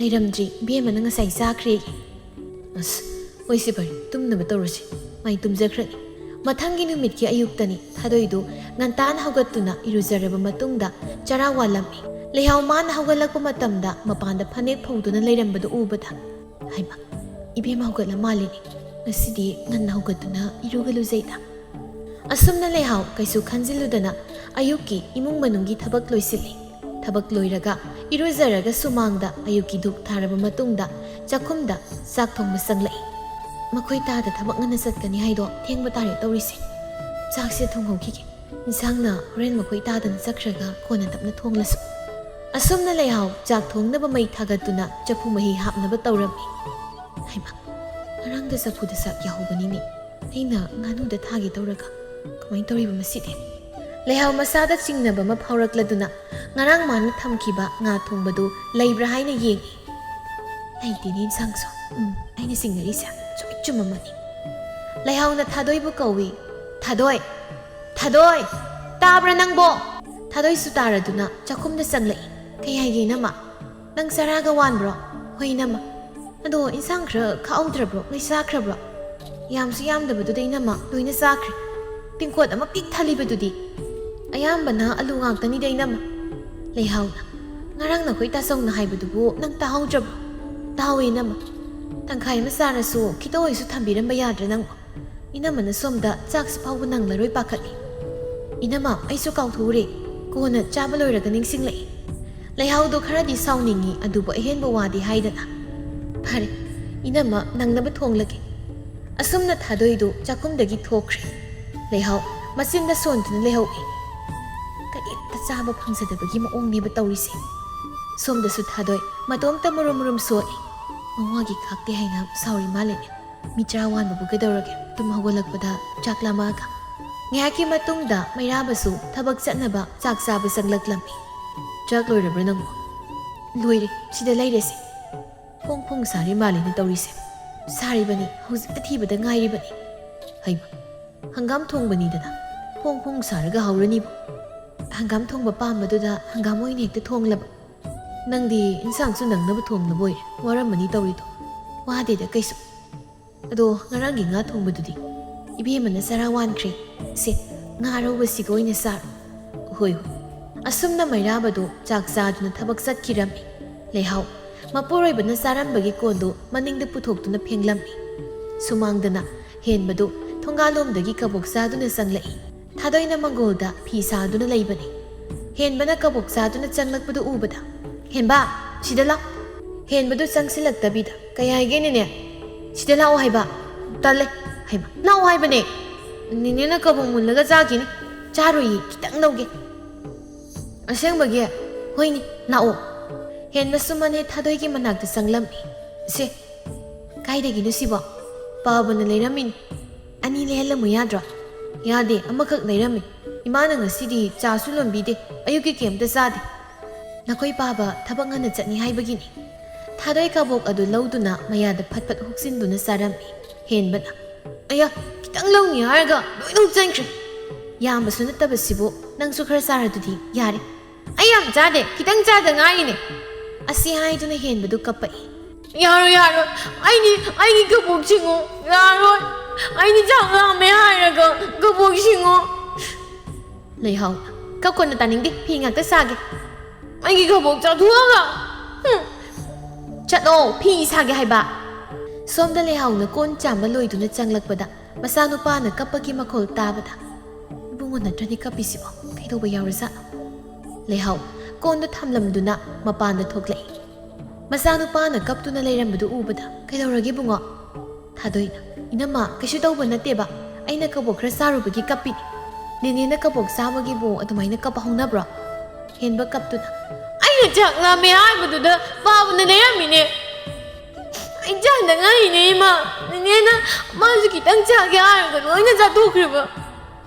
ꯂꯩꯔꯝꯗ꯭ꯔꯤ ꯏꯕꯦꯝꯃꯅ ꯉꯁꯥꯏ ꯆꯥꯈ꯭ꯔꯦꯌꯦ ꯑꯁ ꯍꯣꯏꯁꯦ ꯐꯔꯦ ꯇꯨꯝꯅꯕ ꯇꯧꯔꯁꯤ ꯃꯥꯏ ꯇꯨꯝꯖꯈ꯭ꯔꯅꯤ ꯃꯊꯪꯒꯤ ꯅꯨꯃꯤꯠꯀꯤ ꯑꯌꯨꯛꯇꯅꯤ ꯊꯥꯗꯣꯏꯗꯨ ꯉꯟꯇꯥꯅ ꯍꯧꯒꯠꯇꯨꯅ ꯏꯔꯨꯖꯔꯕ ꯃꯇꯨꯡꯗ ꯆꯔꯥ ꯋꯥꯜꯂꯝꯃꯤ ꯂꯩꯍꯥꯎ ꯃꯥꯅ ꯍꯧꯒꯠꯂꯛꯄ ꯃꯇꯝꯗ ꯃꯄꯥꯟꯗ ꯐꯅꯦꯛ ꯐꯧꯗꯨꯅ ꯂꯩꯔꯝꯕꯗꯨ ꯎꯕꯗ ꯍꯩꯃ ꯏꯕꯦꯝꯃ ꯍꯧꯒꯠꯂ ꯃꯥꯜꯂꯤꯅꯤ ꯉꯁꯤꯗꯤ ꯉꯟꯅ ꯍꯧꯒꯠꯇꯨꯅ ꯏꯔꯨꯒ ꯂꯨꯖꯩꯗ ꯑꯁꯨꯝꯅ ꯂꯩꯍꯥꯎ ꯀꯩꯁꯨ ꯈꯟꯖꯤꯜꯂꯨꯗꯅ ꯑꯌꯨꯛꯀꯤ ꯏꯃꯨꯡ ꯃꯅꯨꯡꯒꯤ ꯊꯕꯛ ꯂꯣꯏꯁꯤꯜꯂꯤ ꯊꯕꯛ ꯂꯣꯏꯔꯒ ꯏꯔꯨꯖꯔꯒ ꯁꯨꯃꯥꯡꯗ ꯑꯌꯨꯛꯀꯤ ꯙꯨꯞ ꯊꯥꯔꯕ ꯃꯇꯨꯡꯗ ꯆꯥꯛꯈꯨꯝꯗ ꯆꯥꯛ ꯊꯣꯡꯕ ꯆꯪꯂꯛꯏ ꯃꯈꯣꯏ ꯇꯥꯗ ꯊꯕꯛ ꯉꯟꯅ ꯆꯠꯀꯅꯤ ꯍꯥꯏꯗꯣ ꯊꯦꯡꯕ ꯇꯥꯔꯦ ꯇꯧꯔꯤꯁꯦ ꯆꯥꯛꯁꯦ ꯊꯣꯡꯍꯧꯈꯤꯒꯦ ꯏꯟꯁꯥꯡꯅ ꯍꯣꯔꯦꯟ ꯃꯈꯣꯏ ꯇꯥꯗꯅ ꯆꯠꯈ꯭ꯔꯒ ꯀꯣꯟꯅ ꯇꯞꯅ ꯊꯣꯡꯂꯁꯨ ꯑꯁꯨꯝꯅ ꯂꯩꯍꯥꯎ ꯆꯥꯛ ꯊꯣꯡꯅꯕ ꯃꯩ ꯊꯥꯒꯠꯇꯨꯅ ꯆꯐꯨ ꯃꯍꯤ ꯍꯥꯞꯅꯕ ꯇꯧꯔꯝꯃꯤ ꯍꯩꯃ ꯉꯔꯥꯡꯗ ꯆꯐꯨꯗ ꯆꯥꯛ ꯌꯥꯎꯍꯧꯕꯅꯤꯅꯦ ꯑꯩꯅ ꯉꯥꯅꯨꯗ ꯊꯥꯒꯦ ꯇꯧꯔꯒ ꯀꯃꯥꯏꯅ ꯇꯧꯔꯤꯕ ꯃꯁꯤꯗꯤ ꯂꯩꯍꯥꯎ ꯃꯁꯥꯗ ꯆꯤꯡꯅꯕ ꯑꯃ ꯐꯥꯎꯔꯛꯂꯗꯨꯅ ꯉꯔꯥꯡ ꯃꯥꯅ ꯊꯝꯈꯤꯕ ꯉꯥ ꯊꯣꯡꯕꯗꯨ ꯂꯩꯕ꯭ꯔꯥ ꯍꯥꯏꯅ ꯌꯦꯡꯉꯤ ꯂꯩꯇꯦꯅꯦ ꯏꯟꯁꯥꯡꯁꯨ ꯑꯩꯅ ꯆꯤꯡꯅꯔꯤꯁꯦ ꯁꯨꯡꯆꯨꯝ ꯆꯨꯝꯃꯝꯃꯅꯤ ꯂꯩꯍꯥꯎꯅ ꯊꯥꯗꯣꯏꯕꯨ ꯀꯧꯏ ꯊꯥꯗꯣꯏ ꯇꯥꯕ꯭ꯔꯥ ꯅꯪꯕꯣ ꯊꯥꯗꯣꯏꯁꯨ ꯇꯥꯔꯗꯨꯅ ꯆꯥꯛꯈꯨꯝꯗ ꯆꯪꯂꯛꯏ ꯀꯩ ꯍꯥꯏꯒꯦ ꯅꯝꯃ ꯅꯪ ꯆꯔꯥꯒ ꯋꯥꯟꯕ꯭ꯔꯣ ꯍꯣꯏ ꯅꯝꯃ ꯑꯗꯣ ꯏꯟꯁꯥꯡ ꯈꯔ ꯈꯥꯛꯍꯧꯗ꯭ꯔꯕ꯭ꯔꯣ ꯂꯣꯏ ꯆꯥꯈ꯭ꯔꯕ꯭ꯔꯣ ꯌꯥꯝꯁꯨ ꯌꯥꯝꯗꯕꯗꯨꯗ ꯏꯅꯝꯃ ꯂꯣꯏꯅ ꯆꯥꯈ꯭ꯔꯦ ꯇꯤꯡꯀꯣꯠ ꯑꯃ ꯄꯤꯛ ꯊꯜꯂꯤꯕꯗꯨꯗꯤ ꯑꯌꯥꯝꯕꯅ ꯑꯂꯨ ꯉꯥꯛꯇꯅꯤꯗ ꯏꯅꯝꯃ ꯂꯩꯍꯥꯎꯅ ꯉꯔꯥꯡ ꯅꯈꯣꯏ ꯇꯥꯆꯧꯅ ꯍꯥꯏꯕꯗꯨꯕꯨ ꯅꯪ ꯇꯥꯍꯧꯗ꯭ꯔꯕ꯭ꯔꯣ ꯇꯥꯍꯧꯏ ꯏꯅꯝꯃ ꯇꯪꯈꯥꯏ ꯑꯃ ꯆꯥꯔꯁꯨ ꯈꯤꯇ ꯑꯣꯏꯁꯨ ꯊꯝꯕꯤꯔꯝꯕ ꯌꯥꯗ꯭ꯔꯥ ꯅꯪꯕꯣ ꯏꯅꯝꯃꯅ ꯁꯣꯝꯗ ꯆꯥꯛꯁꯨ ꯐꯥꯎꯕ ꯅꯪꯂꯔꯣꯏ ꯄꯥꯈꯠꯂꯤ ꯏꯅꯝꯃ ꯑꯩꯁꯨ ꯀꯥꯎꯊꯣꯛꯎꯔꯦ ꯀꯣꯟꯅ ꯆꯥꯕ ꯂꯣꯏꯔꯒ ꯅꯤꯡꯁꯤꯡꯂꯛꯏ ꯂꯩꯍꯥꯎꯗꯣ ꯈꯔꯗꯤ ꯁꯥꯎꯅꯤꯡꯉꯤ ꯑꯗꯨꯕꯨ ꯑꯍꯦꯟꯕ ꯋꯥꯗꯤ ꯍꯥꯏꯗꯅ ꯐꯔꯦ ꯏꯅꯝꯃ ꯅꯪꯅꯕ ꯊꯣꯡꯂꯒꯦ ꯑꯁꯨꯝꯅ ꯊꯥꯗꯣꯏꯗꯨ ꯆꯥꯛꯈꯨꯝꯗꯒꯤ ꯊꯣꯛꯈ꯭ꯔꯦ ꯂꯩꯍꯥꯎ ꯃꯆꯤꯟꯗ ꯁꯣꯟꯗꯨꯅ ꯂꯩꯍꯧꯏ ꯀꯔꯤꯝꯇ ꯆꯥꯕ ꯐꯪꯖꯗꯕꯒꯤ ꯃꯑꯣꯡꯅꯦꯕ ꯇꯧꯔꯤꯁꯦ ꯁꯣꯝꯗꯁꯨ ꯊꯥꯗꯣꯏ ꯃꯇꯣꯝꯇ ꯃꯨꯔꯨꯝ ꯁꯣꯛꯏ ꯃꯋꯥꯒꯤ ꯈꯥꯛꯇꯦ ꯍꯥꯏꯅ ꯁꯥꯎꯔꯤ ꯃꯥꯜꯂꯤꯅꯦ ꯃꯤ ꯆꯔꯥ ꯋꯥꯟꯕꯕꯨ ꯀꯩꯗꯧꯔꯒꯦ ꯇꯨꯝ ꯍꯧꯒꯠꯂꯛꯄꯗ ꯆꯥꯛ ꯂꯥꯝꯃꯛꯑꯒ ꯉꯥꯏꯍꯥꯛꯀꯤ ꯃꯇꯨꯡꯗ ꯃꯩꯔꯥꯕꯁꯨ ꯊꯕꯛ ꯆꯠꯅꯕ ꯆꯥꯛ ꯆꯥꯕ ꯆꯪꯂꯛꯂꯝꯃꯤ ꯆꯥꯛ ꯂꯣꯏꯔꯕ꯭ꯔꯥ ꯅꯪꯕꯣ ꯂꯣꯏꯔꯦ ꯁꯤꯗ ꯂꯩꯔꯦꯁꯦ ꯐꯣꯡ ꯁꯥꯔꯤ ꯃꯥꯜꯂꯤꯅꯦ ꯇꯧꯔꯤꯁꯦ ꯁꯥꯔꯤꯕꯅꯤ ꯍꯧꯖꯤꯛꯇ ꯊꯤꯕꯗ ꯉꯥꯏꯔꯤꯕꯅꯤ ꯍꯩꯃ ꯍꯪꯒꯥꯝ ꯊꯣꯡꯕꯅꯤꯗꯅ ꯐꯣꯡ ꯁꯥꯔꯒ ꯍꯧꯔꯅꯤꯕ ꯍꯪꯒꯥꯝ ꯊꯣꯡꯕ ꯄꯥꯝꯕꯗꯨꯗ ꯍꯪꯒꯥꯝ ꯑꯣꯏꯅ ꯍꯦꯛꯇ ꯊꯣꯡꯂꯕ ꯅꯪꯗꯤ ꯏꯟꯁꯥꯡꯁꯨ ꯅꯪꯅꯕ ꯊꯣꯡꯂꯕ ꯑꯣꯏꯔꯦ ꯋꯥꯔꯝꯃꯅꯤ ꯇꯧꯔꯤꯗꯣ ꯋꯥꯗꯦꯗ ꯀꯩꯁꯨ ꯑꯗꯣ ꯉꯔꯥꯡꯒꯤ ꯉꯥ ꯊꯣꯡꯕꯗꯨꯗꯤ ꯏꯕꯦꯝꯃꯅ ꯆꯔꯥ ꯋꯥꯟꯈ꯭ꯔꯦ ꯁꯦ ꯉꯥ ꯑꯔꯧꯕꯁꯤꯒ ꯑꯣꯏꯅ ꯆꯥꯔꯣ ꯍꯣꯏ ꯍꯣꯏ ꯑꯁꯨꯝꯅ ꯃꯩꯔꯥꯕꯗꯣ ꯆꯥꯛ ꯆꯥꯗꯨꯅ ꯊꯕꯛ ꯆꯠꯈꯤꯔꯝꯃꯤ ꯂꯩꯍꯥꯎ ꯃꯄꯨꯔꯣꯏꯕꯅ ꯆꯥꯔꯝꯕꯒꯤ ꯀꯣꯟꯗꯨ ꯃꯅꯤꯡꯗ ꯄꯨꯊꯣꯛꯇꯨꯅ ꯐꯦꯡꯂꯝꯃꯤ ꯁꯨꯃꯥꯡꯗꯅ ꯍꯦꯟꯕꯗꯨ ꯊꯣꯡꯒꯥꯜꯂꯣꯝꯗꯒꯤ ꯀꯕꯣꯛ ꯆꯥꯗꯨꯅ ꯆꯪꯂꯛꯏ ꯊꯥꯗꯣꯏꯅ ꯃꯪꯒꯣꯜꯗ ꯐꯤ ꯁꯥꯗꯨꯅ ꯂꯩꯕꯅꯤ ꯍꯦꯟꯕꯅ ꯀꯕꯣꯛ ꯆꯥꯗꯨꯅ ꯆꯪꯂꯛꯄꯗꯨ ꯎꯕꯗ ꯍꯦꯟꯕ ꯁꯤꯗ ꯂꯥꯛ ꯍꯦꯟꯕꯗꯨ ꯆꯪꯁꯤꯜꯂꯛꯇꯕꯤꯗ ꯀꯩ ꯍꯥꯏꯒꯦꯅꯦꯅꯦ ꯁꯤꯗ ꯂꯥꯛꯑꯣ ꯍꯥꯏꯕ ꯇꯜꯂꯦ ꯍꯥꯏꯕ ꯂꯥꯛꯑꯣ ꯍꯥꯏꯕꯅꯦ ꯅꯦꯅꯦꯅ ꯀꯕꯣꯛ ꯃꯨꯜꯂꯒ ꯆꯥꯈꯤꯅꯤ ꯆꯥꯔꯣꯏꯌꯦ ꯈꯤꯇꯪ ꯂꯧꯒꯦ ꯑꯁꯦꯡꯕꯒꯤ ꯍꯣꯏꯅꯦ ꯂꯥꯛꯑꯣ ꯍꯦꯟꯕ ꯁꯨꯃꯟꯍꯦ ꯊꯥꯗꯣꯏꯒꯤ ꯃꯅꯥꯛꯇ ꯆꯪꯂꯝꯃꯤ ꯁꯦ ꯀꯥꯏꯗꯒꯤꯅꯣ ꯁꯤꯕꯣ ꯄꯥꯕꯅ ꯂꯩꯔꯝꯃꯤꯅꯤ ꯑꯅꯤ ꯂꯩꯍꯜꯂꯝꯃꯨ ꯌꯥꯗ꯭ꯔꯣ ꯌꯥꯗꯦ ꯑꯃꯈꯛ ꯂꯩꯔꯝꯃꯤ ꯏꯃꯥꯅ ꯉꯁꯤꯗꯤ ꯆꯥꯁꯨ ꯂꯣꯟꯕꯤꯗꯦ ꯑꯌꯨꯛꯀꯤ ꯀꯩꯝꯇ ꯆꯥꯗꯦ ꯅꯈꯣꯏ ꯄꯥꯕ ꯊꯕꯛ ꯉꯟꯅ ꯆꯠꯅꯤ ꯍꯥꯏꯕꯒꯤꯅꯤ ꯊꯥꯗꯣꯏ ꯀꯕꯣꯛ ꯑꯗꯨ ꯂꯧꯗꯨꯅ ꯃꯌꯥꯗ ꯐꯠ ꯐꯠ ꯍꯨꯛꯆꯤꯟꯗꯨꯅ ꯆꯥꯔꯝꯃꯤ ꯍꯦꯟꯕꯅ ꯑꯌꯥ ꯈꯤꯇꯪ ꯂꯧꯅꯤ ꯍꯥꯏꯔꯒ ꯂꯣꯏꯅ ꯍꯨꯛꯆꯟꯈ꯭ꯔꯦ ꯌꯥꯝꯕꯁꯨ ꯅꯠꯇꯕꯁꯤꯕꯨ ꯅꯪꯁꯨ ꯈꯔ ꯆꯥꯔꯗꯨꯗꯤ ꯌꯥꯔꯦ ꯑꯩ ꯌꯥꯝ ꯆꯥꯗꯦ ꯈꯤꯇꯪ ꯆꯥꯗ ꯉꯥꯏꯔꯤꯅꯦ ꯑꯁꯤ ꯍꯥꯏꯗꯨꯅ ꯍꯦꯟꯕꯗꯨ ꯀꯞꯄꯛꯏ ꯌꯥꯔꯣꯏ ꯌꯥꯔꯣꯏ ꯑꯩꯒꯤ ꯀꯕꯣꯛ ꯁꯤꯡꯉꯣ ꯌꯥꯔꯣꯏ ꯑꯩꯗꯤ ꯆꯥꯛ ꯂꯥꯝꯃꯦ ꯍꯥꯏꯔꯒ ꯀꯕꯣꯛ ꯁꯤꯡꯉꯣ ꯂꯩꯍꯥꯎ ꯀꯞꯀꯣꯟꯅ ꯇꯥꯅꯤꯡꯗꯦ ꯐꯤ ꯉꯥꯛꯇ ꯁꯥꯒꯦ ꯑꯩꯒꯤ ꯀꯕꯣꯛ ꯆꯥꯊꯣꯛꯑꯒ ꯆꯠꯂꯣ ꯐꯤ ꯁꯥꯒꯦ ꯍꯥꯏꯕ ꯁꯣꯝꯗ ꯂꯩꯍꯥꯎꯅ ꯀꯣꯟ ꯆꯥꯝꯕ ꯂꯣꯏꯗꯨꯅ ꯆꯪꯂꯛꯄꯗ ꯃꯆꯥꯅꯨꯄꯥꯅ ꯀꯞꯄꯒꯤ ꯃꯈꯣꯜ ꯇꯥꯕꯗ ꯏꯕꯨꯡꯉꯣ ꯅꯠꯇ꯭ꯔꯗꯤ ꯀꯞꯄꯤꯁꯤꯕꯣ ꯀꯩꯗꯧꯕ ꯌꯥꯎꯔꯖꯥꯠꯅꯣ ꯂꯩꯍꯥꯎ ꯀꯣꯟꯗꯨ ꯊꯝꯂꯝꯗꯨꯅ ꯃꯄꯥꯟꯗ ꯊꯣꯛꯂꯛꯏ ꯃꯆꯥꯅꯨꯄꯥꯅ ꯀꯞꯇꯨꯅ ꯂꯩꯔꯝꯕꯗꯨ ꯎꯕꯗ ꯀꯩꯗꯧꯔꯒꯦ ꯕꯨꯡꯉꯣ ꯊꯥꯗꯣꯏꯅ ꯏꯅꯝꯃ ꯀꯩꯁꯨ ꯇꯧꯕ ꯅꯠꯇꯦꯕ ꯑꯩꯅ ꯀꯕꯣꯛ ꯈꯔ ꯆꯥꯔꯨꯕꯒꯤ ꯀꯞꯄꯤꯅꯤ ꯅꯦꯅꯦꯅ ꯀꯕꯣꯛ ꯆꯥꯕꯒꯤꯕꯨ ꯑꯗꯨꯃꯥꯏꯅ ꯀꯞꯄ ꯍꯧꯅꯕ꯭ꯔꯣ ꯍꯦꯟꯕ ꯀꯞꯇꯨꯅ ꯑꯩꯅ ꯆꯥꯛ ꯂꯥꯝꯃꯦ ꯍꯥꯏꯕꯗꯨꯗ ꯄꯥꯕꯅ ꯂꯩꯔꯝꯃꯤꯅꯦ ꯑꯩ ꯆꯥꯗ ꯉꯥꯏꯔꯤꯅꯦ ꯏꯃꯥ ꯅꯦꯅꯦꯅ ꯃꯥꯁꯨ ꯈꯤꯇꯪ ꯆꯥꯒꯦ ꯍꯥꯏꯔꯒ ꯂꯣꯏꯅ ꯆꯥꯊꯣꯛꯈ꯭ꯔꯤꯕ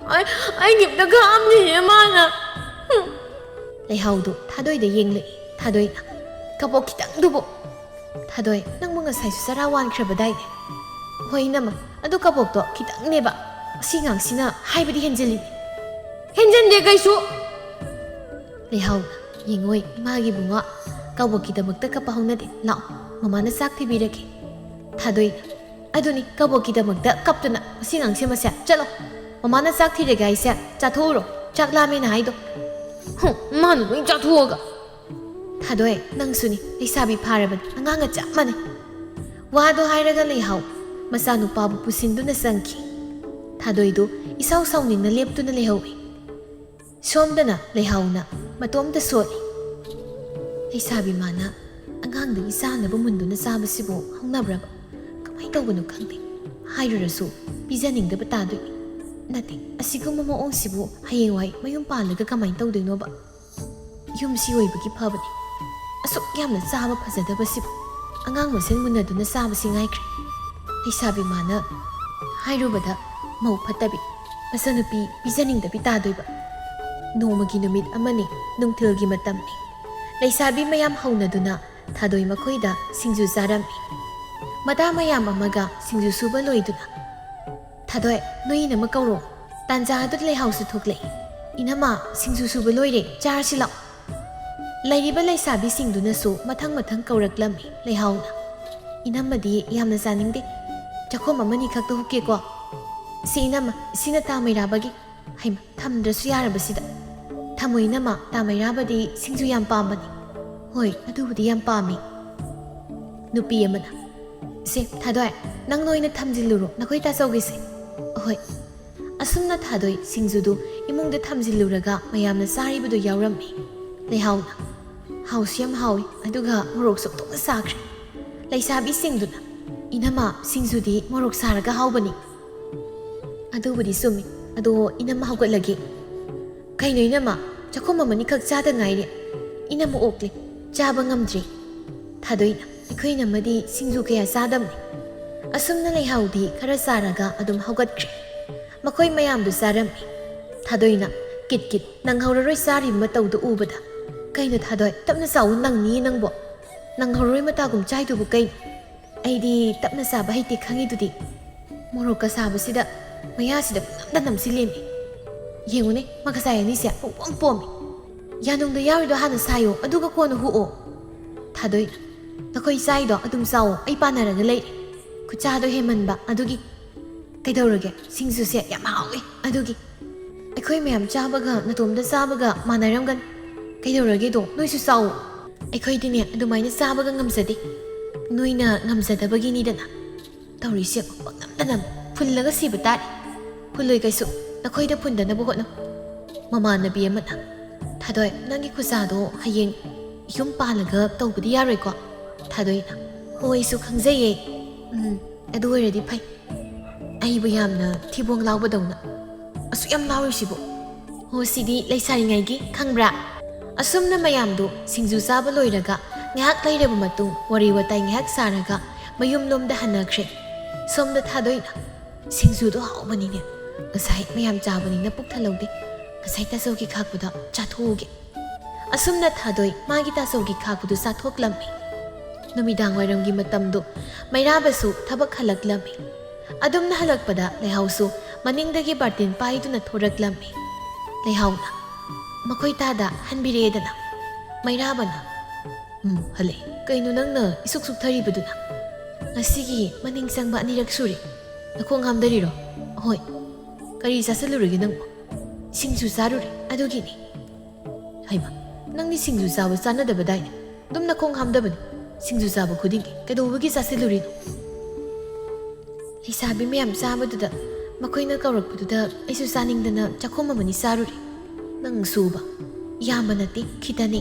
ꯑꯩ ꯈꯤꯇ ꯈꯥꯛꯑꯝꯅꯤꯅꯦ ꯃꯥꯅ ꯂꯩꯍꯥꯎꯗꯨ ꯊꯥꯗꯣꯏꯗ ꯌꯦꯡꯂꯛꯏ ꯊꯥꯗꯣꯏꯅ ꯀꯕꯣꯛ ꯈꯤꯇꯪꯗꯨꯕꯨ ꯊꯥꯗꯣꯏ ꯅꯪꯕꯨ ꯉꯁꯥꯏꯁꯨ ꯆꯔꯥ ꯋꯥꯟꯈ꯭ꯔꯕꯗꯥꯏꯅꯦ ꯍꯣꯏ ꯏꯅꯝꯃ ꯑꯗꯨ ꯀꯕꯣꯛꯇꯣ ꯈꯤꯇꯪꯅꯦꯕ ꯑꯁꯤ ꯉꯥꯡꯁꯤꯅ ꯍꯥꯏꯕꯗꯤ ꯍꯦꯟꯖꯤꯜꯂꯤꯅꯦ ꯍꯦꯟꯖꯤꯟꯗꯦ ꯀꯩꯁꯨ ꯂꯩꯍꯥꯎꯅ ꯌꯦꯡꯉꯣꯏ ꯏꯃꯥꯒꯤ ꯕꯨꯡꯉꯣ ꯀꯕꯣꯛꯀꯤꯗꯃꯛꯇ ꯀꯞꯄ ꯍꯧꯅꯗꯦ ꯂꯥꯛꯑꯣ ꯃꯃꯥꯅ ꯆꯥꯛ ꯊꯤꯕꯤꯔꯒꯦ ꯊꯥꯗꯣꯏꯅ ꯑꯗꯨꯅꯤ ꯀꯕꯣꯛꯀꯤꯗꯃꯛꯇ ꯀꯞꯇꯨꯅ ꯃꯁꯤ ꯉꯥꯡꯁꯦ ꯃꯁꯦ ꯆꯠꯂꯣ ꯃꯃꯥꯅ ꯆꯥꯛ ꯊꯤꯔꯒꯦ ꯍꯥꯏꯁꯦ ꯆꯥꯊꯣꯛꯎꯔꯣ ꯆꯥꯛ ꯂꯥꯝꯃꯦꯅ ꯍꯥꯏꯗꯣ ꯃꯥꯅ ꯂꯣꯏ ꯆꯥꯊꯣꯛꯑꯒ ꯊꯥꯗꯣꯏ ꯅꯪꯁꯨꯅꯤ ꯂꯩꯁꯥꯕꯤ ꯐꯥꯔꯕꯅꯤ ꯑꯉꯥꯡꯒ ꯆꯞ ꯃꯥꯟꯅꯩ ꯋꯥꯗꯣ ꯍꯥꯏꯔꯒ ꯂꯩꯍꯥꯎ ꯃꯆꯥꯅꯨꯄꯥꯕꯨ ꯄꯨꯁꯤꯟꯗꯨꯅ ꯆꯪꯈꯤ ꯊꯥꯗꯣꯏꯗꯨ ꯏꯁꯥꯎ ꯁꯥꯎꯅꯤꯡꯅ ꯂꯦꯞꯇꯨꯅ ꯂꯩꯍꯧꯏ ꯁꯣꯝꯗꯅ ꯂꯩꯍꯥꯎꯅ ꯃꯇꯣꯝꯇ ꯁꯣꯠꯂꯤ ꯂꯩꯁꯥꯕꯤ ꯃꯥꯅ ꯑꯉꯥꯡꯗꯒꯤ ꯆꯥꯅꯕ ꯃꯨꯟꯗꯨꯅ ꯆꯥꯕꯁꯤꯕꯨ ꯍꯧꯅꯕ꯭ꯔꯕ ꯀꯃꯥꯏꯅ ꯇꯧꯕꯅꯣ ꯈꯪꯗꯦ ꯍꯥꯏꯔꯨꯔꯁꯨ ꯄꯤꯖꯅꯤꯡꯗꯕ ꯇꯥꯗꯣꯏꯅꯤ ꯅꯠꯇꯦ ꯑꯁꯤꯒꯨꯝꯕ ꯃꯑꯣꯡꯁꯤꯕꯨ ꯍꯌꯦꯡꯋꯥꯏ ꯃꯌꯨꯝ ꯄꯥꯜꯂꯒ ꯀꯃꯥꯏꯅ ꯇꯧꯗꯣꯏꯅꯣꯕ ꯌꯨꯝꯁꯤ ꯑꯣꯏꯕꯒꯤ ꯐꯕꯅꯤ ꯑꯁꯨꯛ ꯌꯥꯝꯅ ꯆꯥꯕ ꯐꯖꯗꯕꯁꯤꯕꯨ ꯑꯉꯥꯡ ꯃꯁꯦꯟ ꯃꯨꯟꯅꯗꯨꯅ ꯆꯥꯕꯁꯤ ꯉꯥꯏꯈ꯭ꯔꯦ ꯂꯩꯁꯥꯕꯤ ꯃꯥꯅ ꯍꯥꯏꯔꯨꯕꯗ ꯃꯧ ꯐꯠꯇꯕꯤ ꯃꯆꯥꯅꯨꯄꯤ ꯄꯤꯖꯅꯤꯡꯗꯕꯤ ꯇꯥꯗꯣꯏꯕ ꯅꯣꯡꯃꯒꯤ ꯅꯨꯃꯤꯠ ꯑꯃꯅꯤ ꯅꯨꯡꯊꯤꯜꯒꯤ ꯃꯇꯝꯅꯤ ꯂꯩꯁꯥꯕꯤ ꯃꯌꯥꯝ ꯍꯧꯅꯗꯨꯅ ꯊꯥꯗꯣꯏ ꯃꯈꯣꯏꯗ ꯁꯤꯡꯖꯨ ꯆꯥꯔꯝꯃꯤ ꯃꯇꯥ ꯃꯌꯥꯝ ꯑꯃꯒ ꯁꯤꯡꯖꯨ ꯁꯨꯕ ꯂꯣꯏꯗꯨꯅ ꯊꯥꯗꯣꯏ ꯅꯣꯏ ꯏꯅꯝꯃ ꯀꯧꯔꯣ ꯇꯥꯟꯖꯥ ꯑꯗꯨ ꯂꯩꯍꯥꯎꯁꯨ ꯊꯣꯛꯂꯛꯏ ꯏꯅꯝꯃ ꯁꯤꯡꯖꯨ ꯁꯨꯕ ꯂꯣꯏꯔꯦ ꯆꯥꯔꯁꯤ ꯂꯥꯛꯑꯣ ꯂꯩꯔꯤꯕ ꯂꯩꯁꯥꯕꯤꯁꯤꯡꯗꯨꯅꯁꯨ ꯃꯊꯪ ꯃꯊꯪ ꯀꯧꯔꯛꯂꯝꯃꯤ ꯂꯩꯍꯥꯎꯅ ꯏꯅꯝꯃꯗꯤ ꯌꯥꯝꯅ ꯆꯥꯅꯤꯡꯗꯦ ꯆꯥꯛꯈꯣꯝ ꯑꯃꯅꯤ ꯈꯛꯇ ꯍꯨꯛꯀꯦꯀꯣ ꯁꯤ ꯏꯅꯝꯃ ꯁꯤꯅ ꯇꯥꯃꯩꯔꯥꯕꯒꯤ ꯍꯩꯃ ꯊꯝꯗ꯭ꯔꯁꯨ ꯌꯥꯔꯕꯁꯤꯗ ꯊꯝꯃꯣ ꯏꯅꯝꯃ ꯇꯥꯃꯩꯔꯥꯕꯗꯤ ꯁꯤꯡꯖꯨ ꯌꯥꯝ ꯄꯥꯝꯕꯅꯤ ꯍꯣꯏ ꯑꯗꯨꯕꯨꯗꯤ ꯌꯥꯝ ꯄꯥꯝꯃꯤ ꯅꯨꯄꯤ ꯑꯃꯅ ꯁꯦ ꯊꯥꯗꯣꯏ ꯅꯪ ꯑꯣꯏꯅ ꯊꯝꯖꯤꯜꯂꯨꯔꯣ ꯅꯈꯣꯏ ꯇꯥꯆꯧꯒꯤꯁꯦ ꯑꯍꯣꯏ ꯑꯁꯨꯝꯅ ꯊꯥꯗꯣꯏ ꯁꯤꯡꯖꯨꯗꯨ ꯏꯃꯨꯡꯗ ꯊꯝꯖꯤꯜꯂꯨꯔꯒ ꯃꯌꯥꯝꯅ ꯆꯥꯔꯤꯕꯗꯨ ꯌꯥꯎꯔꯝꯃꯤ ꯂꯩꯍꯥꯎꯅ ꯍꯥꯎꯁꯨ ꯌꯥꯝ ꯍꯥꯎꯏ ꯑꯗꯨꯒ ꯃꯣꯔꯣꯛꯁꯨ ꯑꯇꯣꯞꯄ ꯁꯥꯈ꯭ꯔꯦ ꯂꯩꯁꯥꯕꯤꯁꯤꯡꯗꯨꯅ ꯏꯅꯝꯃ ꯁꯤꯡꯖꯨꯗꯤ ꯃꯣꯔꯣꯛ ꯁꯥꯔꯒ ꯍꯥꯎꯕꯅꯤ ꯑꯗꯨꯕꯨꯗꯤ ꯆꯨꯝꯃꯤ ꯑꯗꯣ ꯏꯅꯝꯃ ꯍꯧꯒꯠꯂꯒꯦ ꯀꯩꯅꯣ ꯏꯅꯝꯃ ꯆꯥꯛꯈꯣꯝ ꯑꯃꯅꯤꯈꯛ ꯆꯥꯗ ꯉꯥꯏꯔꯦ ꯏꯅꯝꯃ ꯑꯣꯛꯂꯦ ꯆꯥꯕ ꯉꯝꯗ꯭ꯔꯤ ꯊꯥꯗꯣꯏꯅ ꯑꯩꯈꯣꯏ ꯏꯅꯝꯃꯗꯤ ꯁꯤꯡꯖꯨ ꯀꯌꯥ ꯆꯥꯗꯝꯅꯤ ꯑꯁꯨꯝꯅ ꯂꯩꯍꯥꯎꯗꯤ ꯈꯔ ꯆꯥꯔꯒ ꯑꯗꯨꯝ ꯍꯧꯒꯠꯈ꯭ꯔꯦ ꯃꯈꯣꯏ ꯃꯌꯥꯝꯗꯨ ꯆꯥꯔꯝꯃꯤ ꯊꯥꯗꯣꯏꯅ ꯀꯤꯠ ꯀꯤꯠ ꯅꯪꯍꯧꯔꯔꯣꯏ ꯆꯥꯔꯤꯕ ꯃꯇꯧꯗꯨ ꯎꯕꯗ ꯀꯩꯅꯣ ꯊꯥꯗꯣꯏ ꯇꯞꯅ ꯆꯥꯎ ꯅꯪꯅꯤꯌꯦ ꯅꯪꯕꯣ ꯅꯪꯍꯧꯔꯔꯣꯏ ꯃꯇꯥꯒꯨꯝ ꯆꯥꯏꯗꯨꯕꯨ ꯀꯩꯅꯣ ꯑꯩꯗꯤ ꯇꯞꯅ ꯆꯥꯕ ꯍꯩꯇꯦ ꯈꯪꯉꯤꯗꯨꯗꯤ ꯃꯣꯔꯣꯛꯀ ꯁꯥꯕꯁꯤꯗ ꯃꯌꯥꯁꯤꯗ ꯄꯨꯅꯝꯗ ꯅꯝꯁꯤꯜꯂꯦꯃꯤ ꯌꯦꯡꯉꯨꯅꯦ ꯃꯈꯁꯥꯏ ꯑꯅꯤꯁꯦ ꯄꯨꯡꯄꯣꯝ ꯄꯣꯝꯃꯤ ꯌꯥꯅꯨꯡꯗ ꯌꯥꯎꯔꯤꯗꯣ ꯍꯥꯟꯅ ꯁꯥꯏꯌꯣ ꯑꯗꯨꯒ ꯀꯣꯟꯅ ꯍꯨꯛꯑꯣ ꯊꯥꯗꯣꯏꯅ ꯅꯈꯣꯏ ꯆꯥꯏꯗꯣ ꯑꯗꯨꯝ ꯆꯥꯎꯋꯣ ꯑꯩ ꯄꯥꯟꯅꯔꯒ ꯂꯩꯔꯦ ꯈꯨꯠꯆꯥꯗꯣ ꯍꯦꯟꯃꯟꯕ ꯑꯗꯨꯒꯤ ꯀꯩꯗꯧꯔꯒꯦ ꯁꯤꯡꯖꯨꯁꯦ ꯌꯥꯝ ꯍꯥꯎꯋꯤ ꯑꯗꯨꯒꯤ ꯑꯩꯈꯣꯏ ꯃꯌꯥꯝ ꯆꯥꯕꯒ ꯅꯇꯣꯝꯗ ꯆꯥꯕꯒ ꯃꯥꯟꯅꯔꯝꯒꯅꯤ ꯀꯩꯗꯧꯔꯒꯦꯗꯣ ꯅꯣꯏꯁꯨ ꯆꯥꯎꯋꯣ ꯑꯩꯈꯣꯏꯗꯤꯅꯦ ꯑꯗꯨꯃꯥꯏꯅ ꯆꯥꯕꯒ ꯉꯝꯖꯗꯦ ꯅꯣꯏꯅ ꯉꯝꯖꯗꯕꯒꯤꯅꯤꯗꯅ ꯇꯧꯔꯤꯁꯦ ꯄꯪꯅꯝꯗ ꯅꯝ ꯐꯨꯜꯂꯒ ꯁꯤꯕ ꯇꯥꯔꯦ ꯐꯨꯜꯂꯣꯏ ꯀꯩꯁꯨ ꯅꯈꯣꯏꯗ ꯐꯨꯟꯗꯅꯕ ꯍꯣꯠꯅꯧ ꯃꯃꯥꯟꯅꯕꯤ ꯑꯃꯅ ꯊꯥꯗꯣꯏ ꯅꯪꯒꯤ ꯈꯨꯠꯁꯥꯗꯣ ꯍꯌꯦꯡ ꯌꯨꯝ ꯄꯥꯜꯂꯒ ꯇꯧꯕꯗꯤ ꯌꯥꯔꯣꯏꯀꯣ ꯊꯥꯗꯣꯏꯅ ꯍꯣꯏ ꯑꯩꯁꯨ ꯈꯪꯖꯩꯌꯦ ꯑꯗꯨ ꯑꯣꯏꯔꯗꯤ ꯐꯩ ꯑꯩꯕꯨ ꯌꯥꯝꯅ ꯊꯤꯕꯣꯡ ꯂꯥꯎꯕꯗꯧꯅ ꯑꯁꯨꯛ ꯌꯥꯝ ꯂꯥꯎꯔꯤꯁꯤꯕꯨ ꯍꯣ ꯁꯤꯗꯤ ꯂꯩꯁꯥꯔꯤꯉꯩꯒꯤ ꯈꯪꯕ꯭ꯔꯥ ꯑꯁꯨꯝꯅ ꯃꯌꯥꯝꯗꯨ ꯁꯤꯡꯖꯨ ꯆꯥꯕ ꯂꯣꯏꯔꯒ ꯉꯥꯏꯍꯥꯛ ꯂꯩꯔꯕ ꯃꯇꯨꯡ ꯋꯥꯔꯤ ꯋꯥꯇꯥꯏ ꯉꯥꯏꯍꯥꯛ ꯁꯥꯔꯒ ꯃꯌꯨꯝꯂꯣꯝꯗ ꯍꯟꯅꯈ꯭ꯔꯦ ꯁꯣꯝꯗ ꯊꯥꯗꯣꯏꯅ ꯁꯤꯡꯖꯨꯗꯣ ꯍꯥꯎꯕꯅꯤꯅꯦ ꯉꯁꯥꯏ ꯃꯌꯥꯝ ꯆꯥꯕꯅꯤꯅ ꯄꯨꯛ ꯊꯜꯍꯧꯗꯦ ꯉꯁꯥꯏ ꯇꯥꯆꯧꯒꯤ ꯈꯥꯛꯄꯗ ꯆꯥꯊꯣꯛꯎꯒꯦ ꯑꯁꯨꯝꯅ ꯊꯥꯗꯣꯏ ꯃꯥꯒꯤ ꯇꯥꯆꯧꯒꯤ ꯈꯥꯛꯄꯗꯨ ꯆꯥꯊꯣꯛꯂꯝꯃꯤ ꯅꯨꯃꯤꯗꯥꯡ ꯋꯥꯏꯔꯝꯒꯤ ꯃꯇꯝꯗꯨ ꯃꯩꯔꯥꯕꯁꯨ ꯊꯕꯛ ꯍꯜꯂꯛꯂꯝꯃꯤ ꯑꯗꯨꯝꯅ ꯍꯜꯂꯛꯄꯗ ꯂꯩꯍꯥꯎꯁꯨ ꯃꯅꯤꯡꯗꯒꯤ ꯕꯥꯔꯇꯤꯟ ꯄꯥꯏꯗꯨꯅ ꯊꯣꯔꯛꯂꯝꯃꯤ ꯂꯩꯍꯥꯎꯅ ꯃꯈꯣꯏ ꯇꯥꯗ ꯍꯟꯕꯤꯔꯛꯑꯦꯗꯅ ꯃꯩꯔꯥꯕꯅ ꯍꯜꯂꯛꯑꯦ ꯀꯩꯅꯣ ꯅꯪꯅ ꯏꯁꯨꯛ ꯁꯨꯛꯊꯔꯤꯕꯗꯨꯅ ꯉꯁꯤꯒꯤ ꯃꯅꯤꯡ ꯆꯪꯕ ꯑꯅꯤꯔꯛ ꯁꯨꯔꯦ ꯅꯈꯣꯡ ꯍꯥꯝꯗꯔꯤꯔꯣ ꯍꯣꯏ ꯀꯔꯤ ꯆꯥꯁꯤꯜꯂꯨꯔꯒꯦ ꯅꯪꯕꯨ ꯁꯤꯡꯖꯨ ꯆꯥꯔꯨꯔꯦ ꯑꯗꯨꯒꯤꯅꯤ ꯍꯩꯃ ꯅꯪꯗꯤ ꯁꯤꯡꯖꯨ ꯆꯥꯕ ꯆꯥꯟꯅꯗꯕꯗꯥꯏꯅꯦ ꯑꯗꯨꯝ ꯅꯈꯣꯡ ꯍꯥꯝꯗꯕꯅꯤ ꯁꯤꯡꯖꯨ ꯆꯥꯕ ꯈꯨꯗꯤꯡꯒꯤ ꯀꯩꯗꯧꯕꯒꯤ ꯆꯥꯁꯤꯜꯂꯨꯔꯤꯅꯣ ꯂꯩꯁꯥꯕꯤ ꯃꯌꯥꯝ ꯆꯥꯕꯗꯨꯗ ꯃꯈꯣꯏꯅ ꯀꯧꯔꯛꯄꯗꯨꯗ ꯑꯩꯁꯨ ꯆꯥꯅꯤꯡꯗꯅ ꯆꯥꯛꯈꯣꯝ ꯑꯃꯅꯤ ꯆꯥꯔꯨꯔꯦ ꯅꯪ ꯁꯨꯕ ꯌꯥꯝꯕ ꯅꯠꯇꯦ ꯈꯤꯇꯅꯤ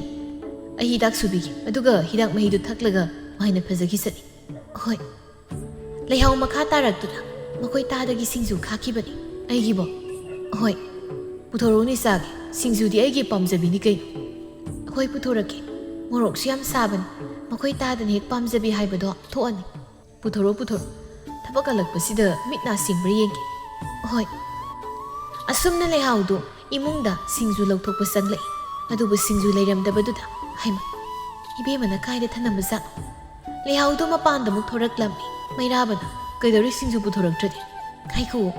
ꯑꯩ ꯍꯤꯗꯥꯛ ꯁꯨꯕꯤꯒꯦ ꯑꯗꯨꯒ ꯍꯤꯗꯥꯛ ꯃꯍꯤꯗꯨ ꯊꯛꯂꯒ ꯃꯥꯏꯅ ꯐꯖꯈꯤꯁꯅꯤ ꯍꯣꯏ ꯂꯩꯍꯥꯎ ꯃꯈꯥ ꯇꯥꯔꯛꯇꯨꯅ ꯃꯈꯣꯏ ꯇꯥꯗꯒꯤ ꯁꯤꯡꯖꯨ ꯈꯥꯛꯈꯤꯕꯅꯤ ꯑꯩꯒꯤꯕꯣ ꯍꯣꯏ ꯄꯨꯊꯣꯔꯛꯎꯅꯤ ꯆꯥꯒꯦ ꯁꯤꯡꯖꯨꯗꯤ ꯑꯩꯒꯤ ꯄꯥꯝꯖꯕꯤꯅꯤ ꯀꯩꯅꯣ ꯍꯣꯏ ꯄꯨꯊꯣꯔꯛꯀꯦ ꯃꯣꯔꯣꯛꯁꯨ ꯌꯥꯝ ꯁꯥꯕꯅꯤ ꯃꯈꯣꯏ ꯇꯥꯗꯅ ꯍꯦꯛ ꯄꯥꯝꯖꯕꯤ ꯍꯥꯏꯕꯗꯣ ꯊꯣꯛꯑꯅꯤ ꯄꯨꯊꯣꯔꯛꯑꯣ ꯊꯕꯛ ꯍꯜꯂꯛꯄꯁꯤꯗ ꯃꯤꯠ ꯅꯥ ꯁꯤꯡꯕ꯭ꯔꯥ ꯌꯦꯡꯒꯦ ꯍꯣꯏ ꯑꯁꯨꯝꯅ ꯂꯩꯍꯥꯎꯗꯨ ꯏꯃꯨꯡꯗ ꯁꯤꯡꯖꯨ ꯂꯧꯊꯣꯛꯄ ꯆꯪꯂꯛꯏ ꯑꯗꯨꯕꯨ ꯁꯤꯡꯖꯨ ꯂꯩꯔꯝꯗꯕꯗꯨꯗ ꯍꯩꯃ ꯏꯕꯦꯝꯃꯅ ꯀꯥꯏꯗ ꯊꯅꯝꯕꯖꯥꯠꯅꯣ ꯂꯩꯍꯥꯎꯗꯨ ꯃꯄꯥꯟꯗ ꯑꯃꯨꯛ ꯊꯣꯔꯛꯂꯝꯃꯤ ꯃꯩꯔꯥꯕꯅ ꯀꯩꯗꯧꯔꯤ ꯁꯤꯡꯖꯨ ꯄꯨꯊꯣꯔꯛꯇ꯭ꯔꯗꯤ ꯉꯥꯏꯈꯨꯑꯣ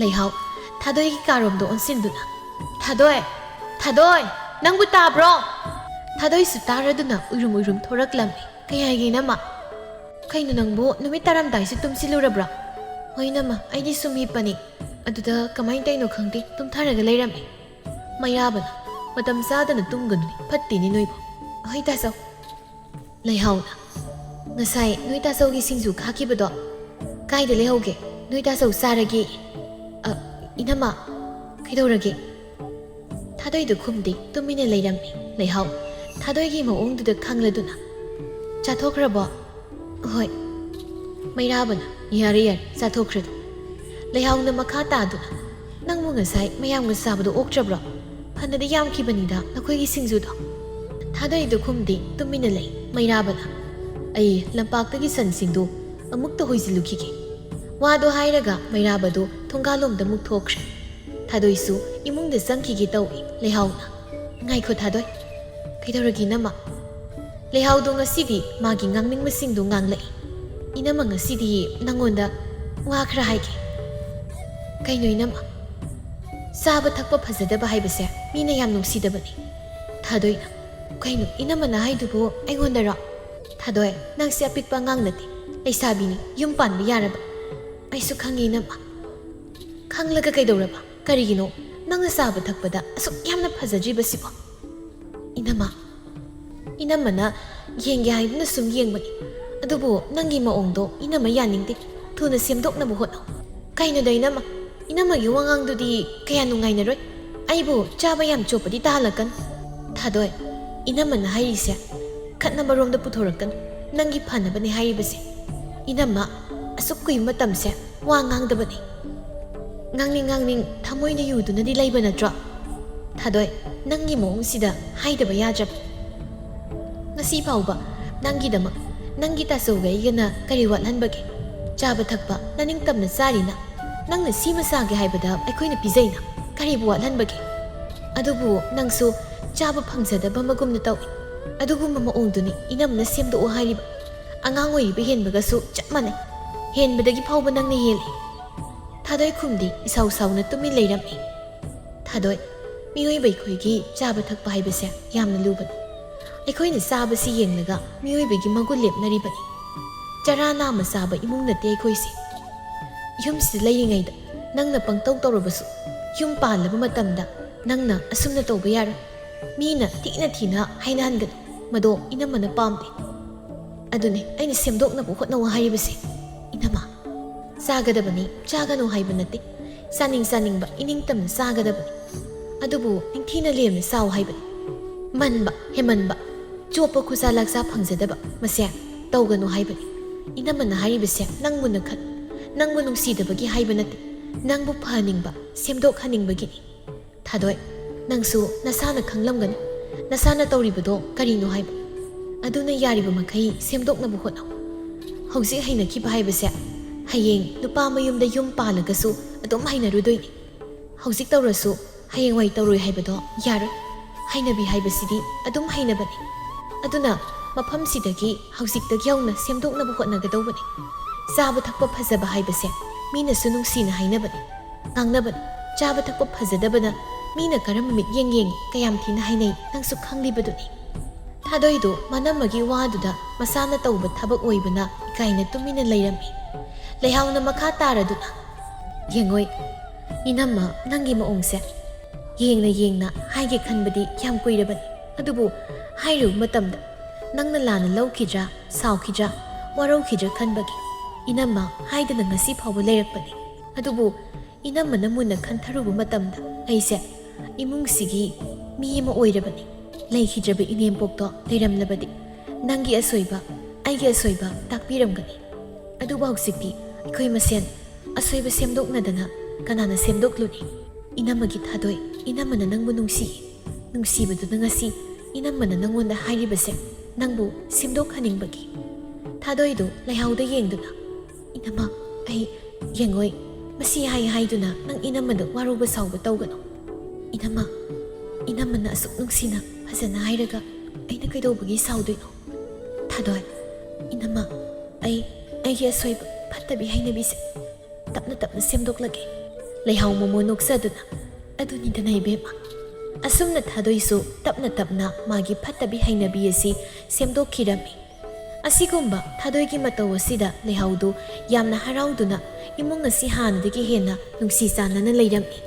ꯂꯩꯍꯥꯎ ꯊꯥꯗꯣꯏꯒꯤ ꯀꯥꯔꯣꯝꯗ ꯑꯣꯟꯁꯤꯟꯗꯨꯅ ꯊꯥꯗꯣꯏ ꯅꯪꯕꯨ ꯇꯥꯕ꯭ꯔꯣ ꯊꯥꯗꯣꯏꯁꯨ ꯇꯥꯔꯗꯨꯅ ꯎꯏꯔꯨꯝ ꯎꯏꯔꯨꯝ ꯊꯣꯔꯛꯂꯝꯃꯤ ꯀꯩ ꯍꯥꯏꯒꯦ ꯅꯃ ꯀꯩꯅꯣ ꯅꯪꯕꯨ ꯅꯨꯃꯤꯠ ꯇꯥꯔꯝꯗꯥꯏꯁꯤ ꯇꯨꯝꯁꯤꯜꯂꯨꯔꯕ꯭ꯔꯥ ꯍꯣꯏ ꯅꯃ ꯑꯩꯗꯤ ꯁꯨꯝ ꯍꯤꯞꯄꯅꯤ ꯑꯗꯨꯗ ꯀꯃꯥꯏꯅ ꯇꯧꯔꯤꯅꯣ ꯈꯪꯗꯦ ꯇꯨꯝꯊꯔꯒ ꯂꯩꯔꯝꯃꯤ ꯃꯩꯔꯥꯕꯅ ꯃꯇꯝ ꯆꯥꯗꯅ ꯇꯨꯝꯒꯅꯨꯅꯤ ꯐꯠꯇꯦꯅꯤ ꯅꯣꯏꯕꯨ ꯍꯣꯏ ꯇꯥꯆꯧ ꯂꯩꯍꯥꯎꯅ ꯉꯁꯥꯏ ꯅꯣꯏ ꯇꯥꯆꯧꯒꯤ ꯁꯤꯡꯖꯨ ꯈꯥꯛꯈꯤꯕꯗꯣ ꯀꯥꯏꯗ ꯂꯩꯍꯧꯒꯦ ꯅꯣꯏ ꯇꯥꯆꯧ ꯆꯥꯔꯒꯦ ꯏꯅꯝꯃ ꯀꯩꯗꯧꯔꯒꯦ ꯊꯥꯗꯣꯏꯗꯨ ꯈꯨꯝꯗꯦ ꯇꯨꯃꯤꯟꯅ ꯂꯩꯔꯝꯃꯤ ꯂꯩꯍꯥꯎ ꯊꯥꯗꯣꯏꯒꯤ ꯃꯑꯣꯡꯗꯨꯗ ꯈꯪꯂꯗꯨꯅ ꯆꯥꯊꯣꯛꯈ꯭ꯔꯕꯣ ꯍꯣꯏ ꯃꯩꯔꯥꯕꯅ ꯌꯥꯔꯦ ꯆꯥꯊꯣꯛꯈ꯭ꯔꯗꯤ ꯂꯩꯍꯥꯎꯅ ꯃꯈꯥ ꯇꯥꯗꯨꯅ ꯅꯪꯕꯨ ꯉꯁꯥꯏ ꯃꯌꯥꯝꯒ ꯆꯥꯕꯗꯣ ꯑꯣꯛꯇ꯭ꯔꯕ꯭ꯔꯣ ꯐꯅꯗꯤ ꯌꯥꯝꯈꯤꯕꯅꯤꯗ ꯅꯈꯣꯏꯒꯤ ꯁꯤꯡꯖꯨꯗꯣ ꯊꯥꯗꯣꯏꯗꯨ ꯈꯨꯝꯗꯦ ꯇꯨꯃꯤꯟꯅ ꯂꯩ ꯃꯩꯔꯥꯕꯅ ꯑꯩ ꯂꯝꯄꯥꯛꯇꯒꯤ ꯁꯟꯁꯤꯡꯗꯨ ꯑꯃꯨꯛꯇ ꯍꯣꯏꯖꯤꯜꯂꯨꯈꯤꯒꯦ ꯋꯥꯗꯣ ꯍꯥꯏꯔꯒ ꯃꯩꯔꯥꯕꯗꯨ ꯊꯣꯡꯒꯥꯜꯂꯣꯝꯗ ꯑꯃꯨꯛ ꯊꯣꯛꯈ꯭ꯔꯦ ꯊꯥꯗꯣꯏꯁꯨ ꯏꯃꯨꯡꯗ ꯆꯪꯈꯤꯒꯦ ꯇꯧꯏ ꯂꯩꯍꯥꯎꯅ ꯉꯥꯏꯈꯣ ꯊꯥꯗꯣꯏ ꯀꯩꯗꯧꯔꯒꯦ ꯅꯃ ꯂꯩꯍꯥꯎꯗꯣ ꯉꯁꯤꯗꯤ ꯃꯥꯒꯤ ꯉꯥꯡꯅꯤꯡꯕꯁꯤꯡꯗꯨ ꯉꯥꯡꯂꯛꯏ ꯏꯅꯝꯃ ꯉꯁꯤꯗꯤ ꯅꯪꯉꯣꯟꯗ ꯋꯥ ꯈꯔ ꯍꯥꯏꯒꯦ ꯀꯩꯅꯣ ꯏꯅꯝꯃ ꯆꯥꯕ ꯊꯛꯄ ꯐꯖꯗꯕ ꯍꯥꯏꯕꯁꯦ ꯃꯤꯅ ꯌꯥꯝ ꯅꯨꯡꯁꯤꯗꯕꯅꯤ ꯊꯥꯗꯣꯏꯅ ꯀꯩꯅꯣ ꯏꯅꯝꯃꯅ ꯍꯥꯏꯗꯨꯕꯨ ꯑꯩꯉꯣꯟꯗꯔꯣ ꯊꯥꯗꯣꯏ ꯅꯪꯁꯦ ꯑꯄꯤꯛꯄ ꯑꯉꯥꯡ ꯅꯠꯇꯦ ꯂꯩꯁꯥꯕꯤꯅꯤ ꯌꯨꯝ ꯄꯥꯟꯕ ꯌꯥꯔꯕ ꯑꯩꯁꯨ ꯈꯪꯉꯤ ꯏꯅꯝꯃ ꯈꯪꯂꯒ ꯀꯩꯗꯧꯔꯕ ꯀꯔꯤꯒꯤꯅꯣ ꯅꯪꯅ ꯆꯥꯕ ꯊꯛꯄꯗ ꯑꯁꯨꯛ ꯌꯥꯝꯅ ꯐꯖꯗ꯭ꯔꯤꯕꯁꯤꯕꯣ ꯏꯅꯝꯃꯅ ꯌꯦꯡꯒꯦ ꯍꯥꯏꯗꯨꯅ ꯁꯨꯝ ꯌꯦꯡꯕꯅꯤ ꯑꯗꯨꯕꯨ ꯅꯪꯒꯤ ꯃꯑꯣꯡꯗꯣ ꯏꯅꯝꯃ ꯌꯥꯅꯤꯡꯗꯦ ꯊꯨꯅ ꯁꯦꯝꯗꯣꯛꯅꯕ ꯍꯣꯠꯅꯧ ꯀꯩꯅꯣꯗ ꯏꯅꯝꯃꯒꯤ ꯋꯥꯉꯥꯡꯗꯨꯗꯤ ꯀꯌꯥ ꯅꯨꯡꯉꯥꯏꯅꯔꯣꯏ ꯑꯩꯕꯨ ꯆꯥꯕ ꯌꯥꯝ ꯆꯣꯞꯄꯗꯤ ꯇꯥꯍꯜꯂꯛꯀꯅꯨ ꯊꯥꯗꯣꯏ ꯏꯅꯝꯃꯅ ꯍꯥꯏꯔꯤꯁꯦ ꯈꯠꯅꯕꯔꯣꯝꯗ ꯄꯨꯊꯣꯔꯛꯀꯅꯨ ꯅꯪꯒꯤ ꯐꯅꯕꯅꯦ ꯍꯥꯏꯔꯤꯕꯁꯦ ꯏꯅꯝꯃ ꯑꯁꯨꯛ ꯀꯨꯏꯕ ꯃꯇꯝꯁꯦ ꯋꯥ ꯉꯥꯡꯗꯕꯅꯤ ꯉꯥꯡꯅꯤꯡ ꯊꯃꯣꯏꯅ ꯌꯨꯗꯨꯅꯗꯤ ꯂꯩꯕ ꯅꯠꯇ꯭ꯔꯣ ꯊꯥꯗꯣꯏ ꯅꯪꯒꯤ ꯃꯑꯣꯡꯁꯤꯗ ꯍꯥꯏꯗꯕ ꯌꯥꯗ꯭ꯔꯕ ꯉꯁꯤ ꯐꯥꯎꯕ ꯅꯪꯒꯤꯗꯃꯛ ꯅꯪꯒꯤ ꯇꯥꯆꯧꯒ ꯑꯩꯒꯅ ꯀꯔꯤ ꯋꯥꯠꯍꯟꯕꯒꯦ ꯆꯥꯕ ꯊꯛꯄ ꯅꯅꯤꯡꯇꯝꯅ ꯆꯥꯔꯤꯅ ꯅꯪꯅ ꯁꯤꯃ ꯆꯥꯒꯦ ꯍꯥꯏꯕꯗ ꯑꯩꯈꯣꯏꯅ ꯄꯤꯖꯩꯅ ꯀꯔꯤꯕꯨ ꯋꯥꯠꯍꯟꯕꯒꯦ ꯑꯗꯨꯕꯨ ꯅꯪꯁꯨ ꯆꯥꯕ ꯐꯪꯖꯗꯕ ꯃꯒꯨꯝꯅ ꯇꯧꯏ ꯑꯗꯨꯒꯨꯝꯕ ꯃꯑꯣꯡꯗꯨꯅꯤ ꯏꯅꯝꯃꯅ ꯁꯦꯝꯗꯣꯛꯑꯣ ꯍꯥꯏꯔꯤꯕ ꯑꯉꯥꯡ ꯑꯣꯏꯔꯤꯕ ꯍꯦꯟꯕꯒꯁꯨ ꯆꯞ ꯃꯥꯟꯅꯩ ꯍꯦꯟꯕꯗꯒꯤ ꯐꯥꯎꯕ ꯅꯪꯅ ꯍꯦꯜꯂꯤ ꯊꯥꯗꯣꯏ ꯈꯨꯝꯗꯤ ꯏꯁꯥꯎ ꯁꯥꯎꯅ ꯇꯨꯃꯤꯟ ꯂꯩꯔꯝꯃꯤ ꯊꯥꯗꯣꯏ, ꯃꯤꯑꯣꯏꯕ ꯑꯩꯈꯣꯏꯒꯤ ꯆꯥꯕ ꯊꯛꯄ ꯍꯥꯏꯕꯁꯦ ꯌꯥꯝꯅ ꯂꯨꯕꯅꯤ. ꯑꯩꯈꯣꯏꯅ ꯆꯥꯕꯁꯤ ꯌꯦꯡꯂꯒ ꯃꯤꯑꯣꯏꯕꯒꯤ ꯃꯒꯨꯟ ꯂꯦꯞꯅꯔꯤꯕꯅꯤ. ꯆꯔꯥ ꯅꯥꯝꯃ ꯆꯥꯕ ꯏꯃꯨꯡ ꯅꯠꯇꯦ ꯑꯩꯈꯣꯏꯁꯦ. ꯌꯨꯝꯁꯤꯗ ꯂꯩꯔꯤꯉꯩꯗ ꯅꯪꯅ ꯄꯪꯇꯧ ꯇꯧꯔꯕꯁꯨ ꯌꯨꯝ ꯄꯥꯜꯂꯕ ꯃꯇꯝꯗ ꯅꯪꯅ ꯑꯁꯨꯝꯅ ꯇꯧꯕ ꯌꯥꯔꯣꯏ. ꯃꯤꯅ ꯊꯤꯅ ꯍꯥꯏꯅꯍꯟꯒꯅꯨ. ꯃꯗꯣ ꯏꯅꯝꯃꯅ ꯄꯥꯝꯗꯦ. ꯑꯗꯨꯅꯦ ꯑꯩꯅ ꯁꯦꯝꯗꯣꯛꯅꯕ ꯍꯣꯠꯅꯧ ꯍꯥꯏꯔꯤꯕꯁꯦ. ꯏꯅꯝꯃ, ꯆꯥꯒꯗꯕꯅꯤ, ꯆꯥꯒꯅꯨ ꯍꯥꯏꯕ ꯅꯠꯇꯦ. ꯆꯥꯅꯤꯡꯕ ꯏꯅꯤꯡꯇꯝꯅ ꯆꯥꯒꯗꯕꯅꯤ. ꯑꯗꯨꯕꯨ ꯅꯤꯡꯊꯤꯅ ꯂꯦꯝꯅ ꯆꯥꯎ ꯍꯥꯏꯕꯅꯤ. ꯃꯟꯕ, ꯍꯦꯃꯟꯕ, ꯆꯣꯞꯄ ꯈꯨꯆꯥ ꯂꯥꯛꯆꯥ ꯐꯪꯖꯗꯕ ꯃꯁꯦ ꯇꯧꯒꯅꯨ ꯍꯥꯏꯕꯅꯤ. ꯏꯅꯝꯃꯅ ꯍꯥꯏꯔꯤꯕꯁꯦ ꯅꯪꯕꯨꯅ ꯈꯟ, ꯅꯪꯕꯨ ꯅꯨꯡꯁꯤꯗꯕꯒꯤ ꯍꯥꯏꯕ ꯅꯠꯇꯦ. ꯅꯪꯕꯨ ꯐꯍꯟꯅꯤꯡꯕ, ꯁꯦꯝꯗꯣꯛꯍꯟꯅꯤꯡꯕꯒꯤꯅꯤ. ꯊꯥꯗꯣꯏ, ꯅꯪꯁꯨ ꯅꯁꯥꯅ ꯈꯪꯂꯝꯒꯅꯤ ꯅꯁꯥꯅ ꯇꯧꯔꯤꯕꯗꯣ ꯀꯔꯤꯅꯣ ꯍꯥꯏꯕ. ꯑꯗꯨꯅ ꯌꯥꯔꯤꯕ ꯃꯈꯩ ꯁꯦꯝꯗꯣꯛꯅꯕ ꯍꯣꯠꯅꯧ. ꯍꯧꯖꯤꯛ ꯍꯩꯅꯈꯤꯕ ꯍꯥꯏꯕꯁꯦ ꯍꯌꯦꯡ ꯅꯨꯄꯥ ꯃꯌꯨꯝꯗ ꯌꯨꯝ ꯄꯥꯜꯂꯒꯁꯨ ꯑꯗꯨꯝ ꯍꯩꯅꯔꯨꯗꯣꯏꯅꯤ. ꯍꯧꯖꯤꯛ ꯇꯧꯔꯁꯨ ꯍꯌꯦꯡꯋꯥꯏ ꯇꯧꯔꯣꯏ ꯍꯥꯏꯕꯗꯣ ꯌꯥꯔꯣꯏ. ꯍꯩꯅꯕꯤ ꯍꯥꯏꯕꯁꯤꯗꯤ ꯑꯗꯨم ꯍꯩꯅꯕꯅꯤ. ꯑꯗꯨꯅ ꯃꯐꯝꯁꯤꯗꯒꯤ ꯍꯧꯖꯤꯛꯇꯒꯤ ꯍꯧꯅ ꯁꯦꯝꯗꯣꯛꯅꯕ ꯍꯣꯠꯅꯒꯗꯧꯕꯅꯤ. ꯆꯥꯕ ꯊꯛꯄ ꯐꯖꯕ ꯍꯥꯏꯕꯁꯦ ꯃꯤꯅꯁꯨ ꯅꯨꯡꯁꯤꯅ ꯍꯥꯏꯅꯕꯅꯤ, ꯉꯥꯡꯅꯕꯅꯤ. ꯆꯥꯕ ꯊꯛꯄ ꯐꯖꯗꯕꯅ ꯃꯤꯅ ꯀꯔꯝꯕ ꯃꯤꯠꯌꯦꯡ ꯌꯦꯡꯉꯤ, ꯀꯌꯥꯝ ꯊꯤꯅ ꯍꯥꯏꯅꯩ ꯅꯪꯁꯨ ꯈꯪꯂꯤꯕꯗꯨꯅꯤ. ꯊꯥꯗꯣꯏꯗꯣ ꯃꯅꯝꯃꯒꯤ ꯋꯥꯗꯨꯗ ꯃꯁꯥꯅ ꯇꯧꯕ ꯊꯕꯛ ꯑꯣꯏꯕꯅ ꯏꯀꯥꯏꯅ ꯇꯨꯃꯤꯟꯅ ꯂꯩꯔꯝꯃꯤ. ꯂꯩꯍꯥꯎꯅ ꯃꯈꯥ ꯇꯥꯔꯗꯨꯅ, ꯌꯦꯡꯉꯣꯏ, ꯏꯅꯝꯃ ꯅꯪꯒꯤ ꯃꯑꯣꯡꯁꯦ ꯌꯦꯡꯅ ꯍꯥꯏꯒꯦ ꯈꯟꯕꯗꯤ ꯌꯥꯝ ꯀꯨꯏꯔꯕꯅꯤ. ꯑꯗꯨꯕꯨ ꯍꯥꯏꯔꯨꯕ ꯃꯇꯝꯗ ꯅꯪꯅ ꯂꯥꯟꯅ ꯂꯧꯈꯤꯗ꯭ꯔꯥ, ꯁꯥꯎꯈꯤꯗ꯭ꯔꯥ, ꯋꯥꯔꯧꯈꯤꯗ꯭ꯔꯥ ꯈꯟꯕꯒꯤ ꯏꯅꯝꯃ ꯍꯥꯏꯗꯅ ꯉꯁꯤ ꯐꯥꯎꯕ ꯂꯩꯔꯛꯄꯅꯤ. ꯑꯗꯨꯕꯨ ꯏꯅꯝꯃꯅ ꯃꯨꯟꯅ ꯈꯟꯊꯔꯨꯕ ꯃꯇꯝꯗ ꯑꯩꯁꯦ ꯏꯃꯨꯡꯁꯤꯒꯤ ꯃꯤ ꯑꯃ ꯑꯣꯏꯔꯕꯅꯤ. ꯂꯩꯈꯤꯗ꯭ꯔꯕ ꯏꯅꯦꯝꯄꯣꯛꯇꯣ ꯂꯩꯔꯝꯂꯕꯗꯤ ꯅꯪꯒꯤ ꯑꯁꯣꯏꯕ, ꯑꯩꯒꯤ ꯑꯁꯣꯏꯕ ꯇꯥꯛꯄꯤꯔꯝꯒꯅꯤ. ꯑꯗꯨꯕꯨ ꯍꯧꯖꯤꯛꯇꯤ ꯑꯩꯈꯣই ꯃꯁꯦꯟ ꯑꯁꯣꯏꯕ ꯁꯦꯝꯗꯣꯛꯅꯗꯅ ꯀꯅꯥꯅ ꯁꯦꯝꯗꯣꯛꯂꯨꯅꯤ? ꯏꯅꯝꯃꯒꯤ ꯊꯥꯗꯣꯏ, ꯏꯅꯝꯃꯅ ꯅꯪꯕꯨ ꯅꯨꯡꯁꯤꯌꯦ. ꯅꯨꯡꯁꯤꯕꯗꯨꯅ ꯉꯁꯤ ꯏꯅꯝꯃꯅ ꯅꯪꯉꯣꯟꯗ ꯍꯥꯏꯔꯤꯕꯁꯦ ꯅꯪꯕу ꯁꯦꯝꯗꯣꯛꯍꯟꯅꯤꯡꯕꯒꯤ. ꯊꯥꯗꯣꯏꯗꯨ ꯂꯩꯍꯥꯎꯗ ꯌꯦꯡꯗꯨꯅ, ꯏꯅꯝꯃ, ꯑꯩ ꯌꯦꯡꯉꯣꯏ, ꯃꯁꯤ ꯍꯥꯏꯗꯨꯅ ꯅꯪ ꯏꯅꯝꯃꯗ ꯋꯥꯔꯧꯕ ꯁꯥꯎꯕ ꯇꯧꯒꯅꯨ. ꯏꯅꯝꯃ, ꯏꯅꯝꯃꯅ ꯑꯁꯨꯛ ꯅꯨꯡꯁꯤꯅ ꯐꯖꯅ ꯍꯥꯏꯔꯒ ꯑꯩꯅ ꯀꯩꯗꯧꯕꯒꯤ ꯁꯥꯎꯗꯣꯏꯅꯣ? ꯊꯥꯗꯣꯏ, ꯏꯅꯝꯃ, ꯑꯩꯒꯤ ꯑꯁꯣꯏꯕ ꯐꯠꯇꯕꯤ ꯍꯩꯅꯕꯤꯁꯦ ꯇꯞꯅ ꯁꯦꯝꯗꯣꯛꯂꯒꯦ. ꯂꯩꯍꯥꯎ ꯃꯣꯃꯣ ꯅꯣꯛꯆꯗꯨꯅ, ꯑꯗꯨꯅꯤꯗꯅ ꯏꯕꯦꯝꯃ. ꯑꯁꯨꯝꯅ ꯊꯥꯗꯣꯏꯁꯨ ꯇꯞꯅ ꯃꯥꯒꯤ ꯐꯠꯇꯕꯤ ꯍꯩꯅꯕꯤ ꯑꯁꯤ ꯁꯦꯝꯗꯣꯛꯈꯤꯔꯝꯃꯤ. ꯑꯁꯤꯒꯨꯝꯕ ꯊꯥꯗꯣꯏꯒꯤ ꯃꯇꯧ ꯑꯁꯤꯗ ꯂꯩꯍꯥꯎꯗꯨ ꯌꯥꯝꯅ ꯍꯔꯥꯎꯗꯨꯅ ꯏꯃꯨꯡ ꯑꯁꯤ ꯍꯥꯟꯅꯗꯒꯤ ꯍꯦꯟꯅ ꯅꯨꯡꯁꯤ ꯆꯥꯟꯅꯅ ꯂꯩꯔꯝꯃꯤ.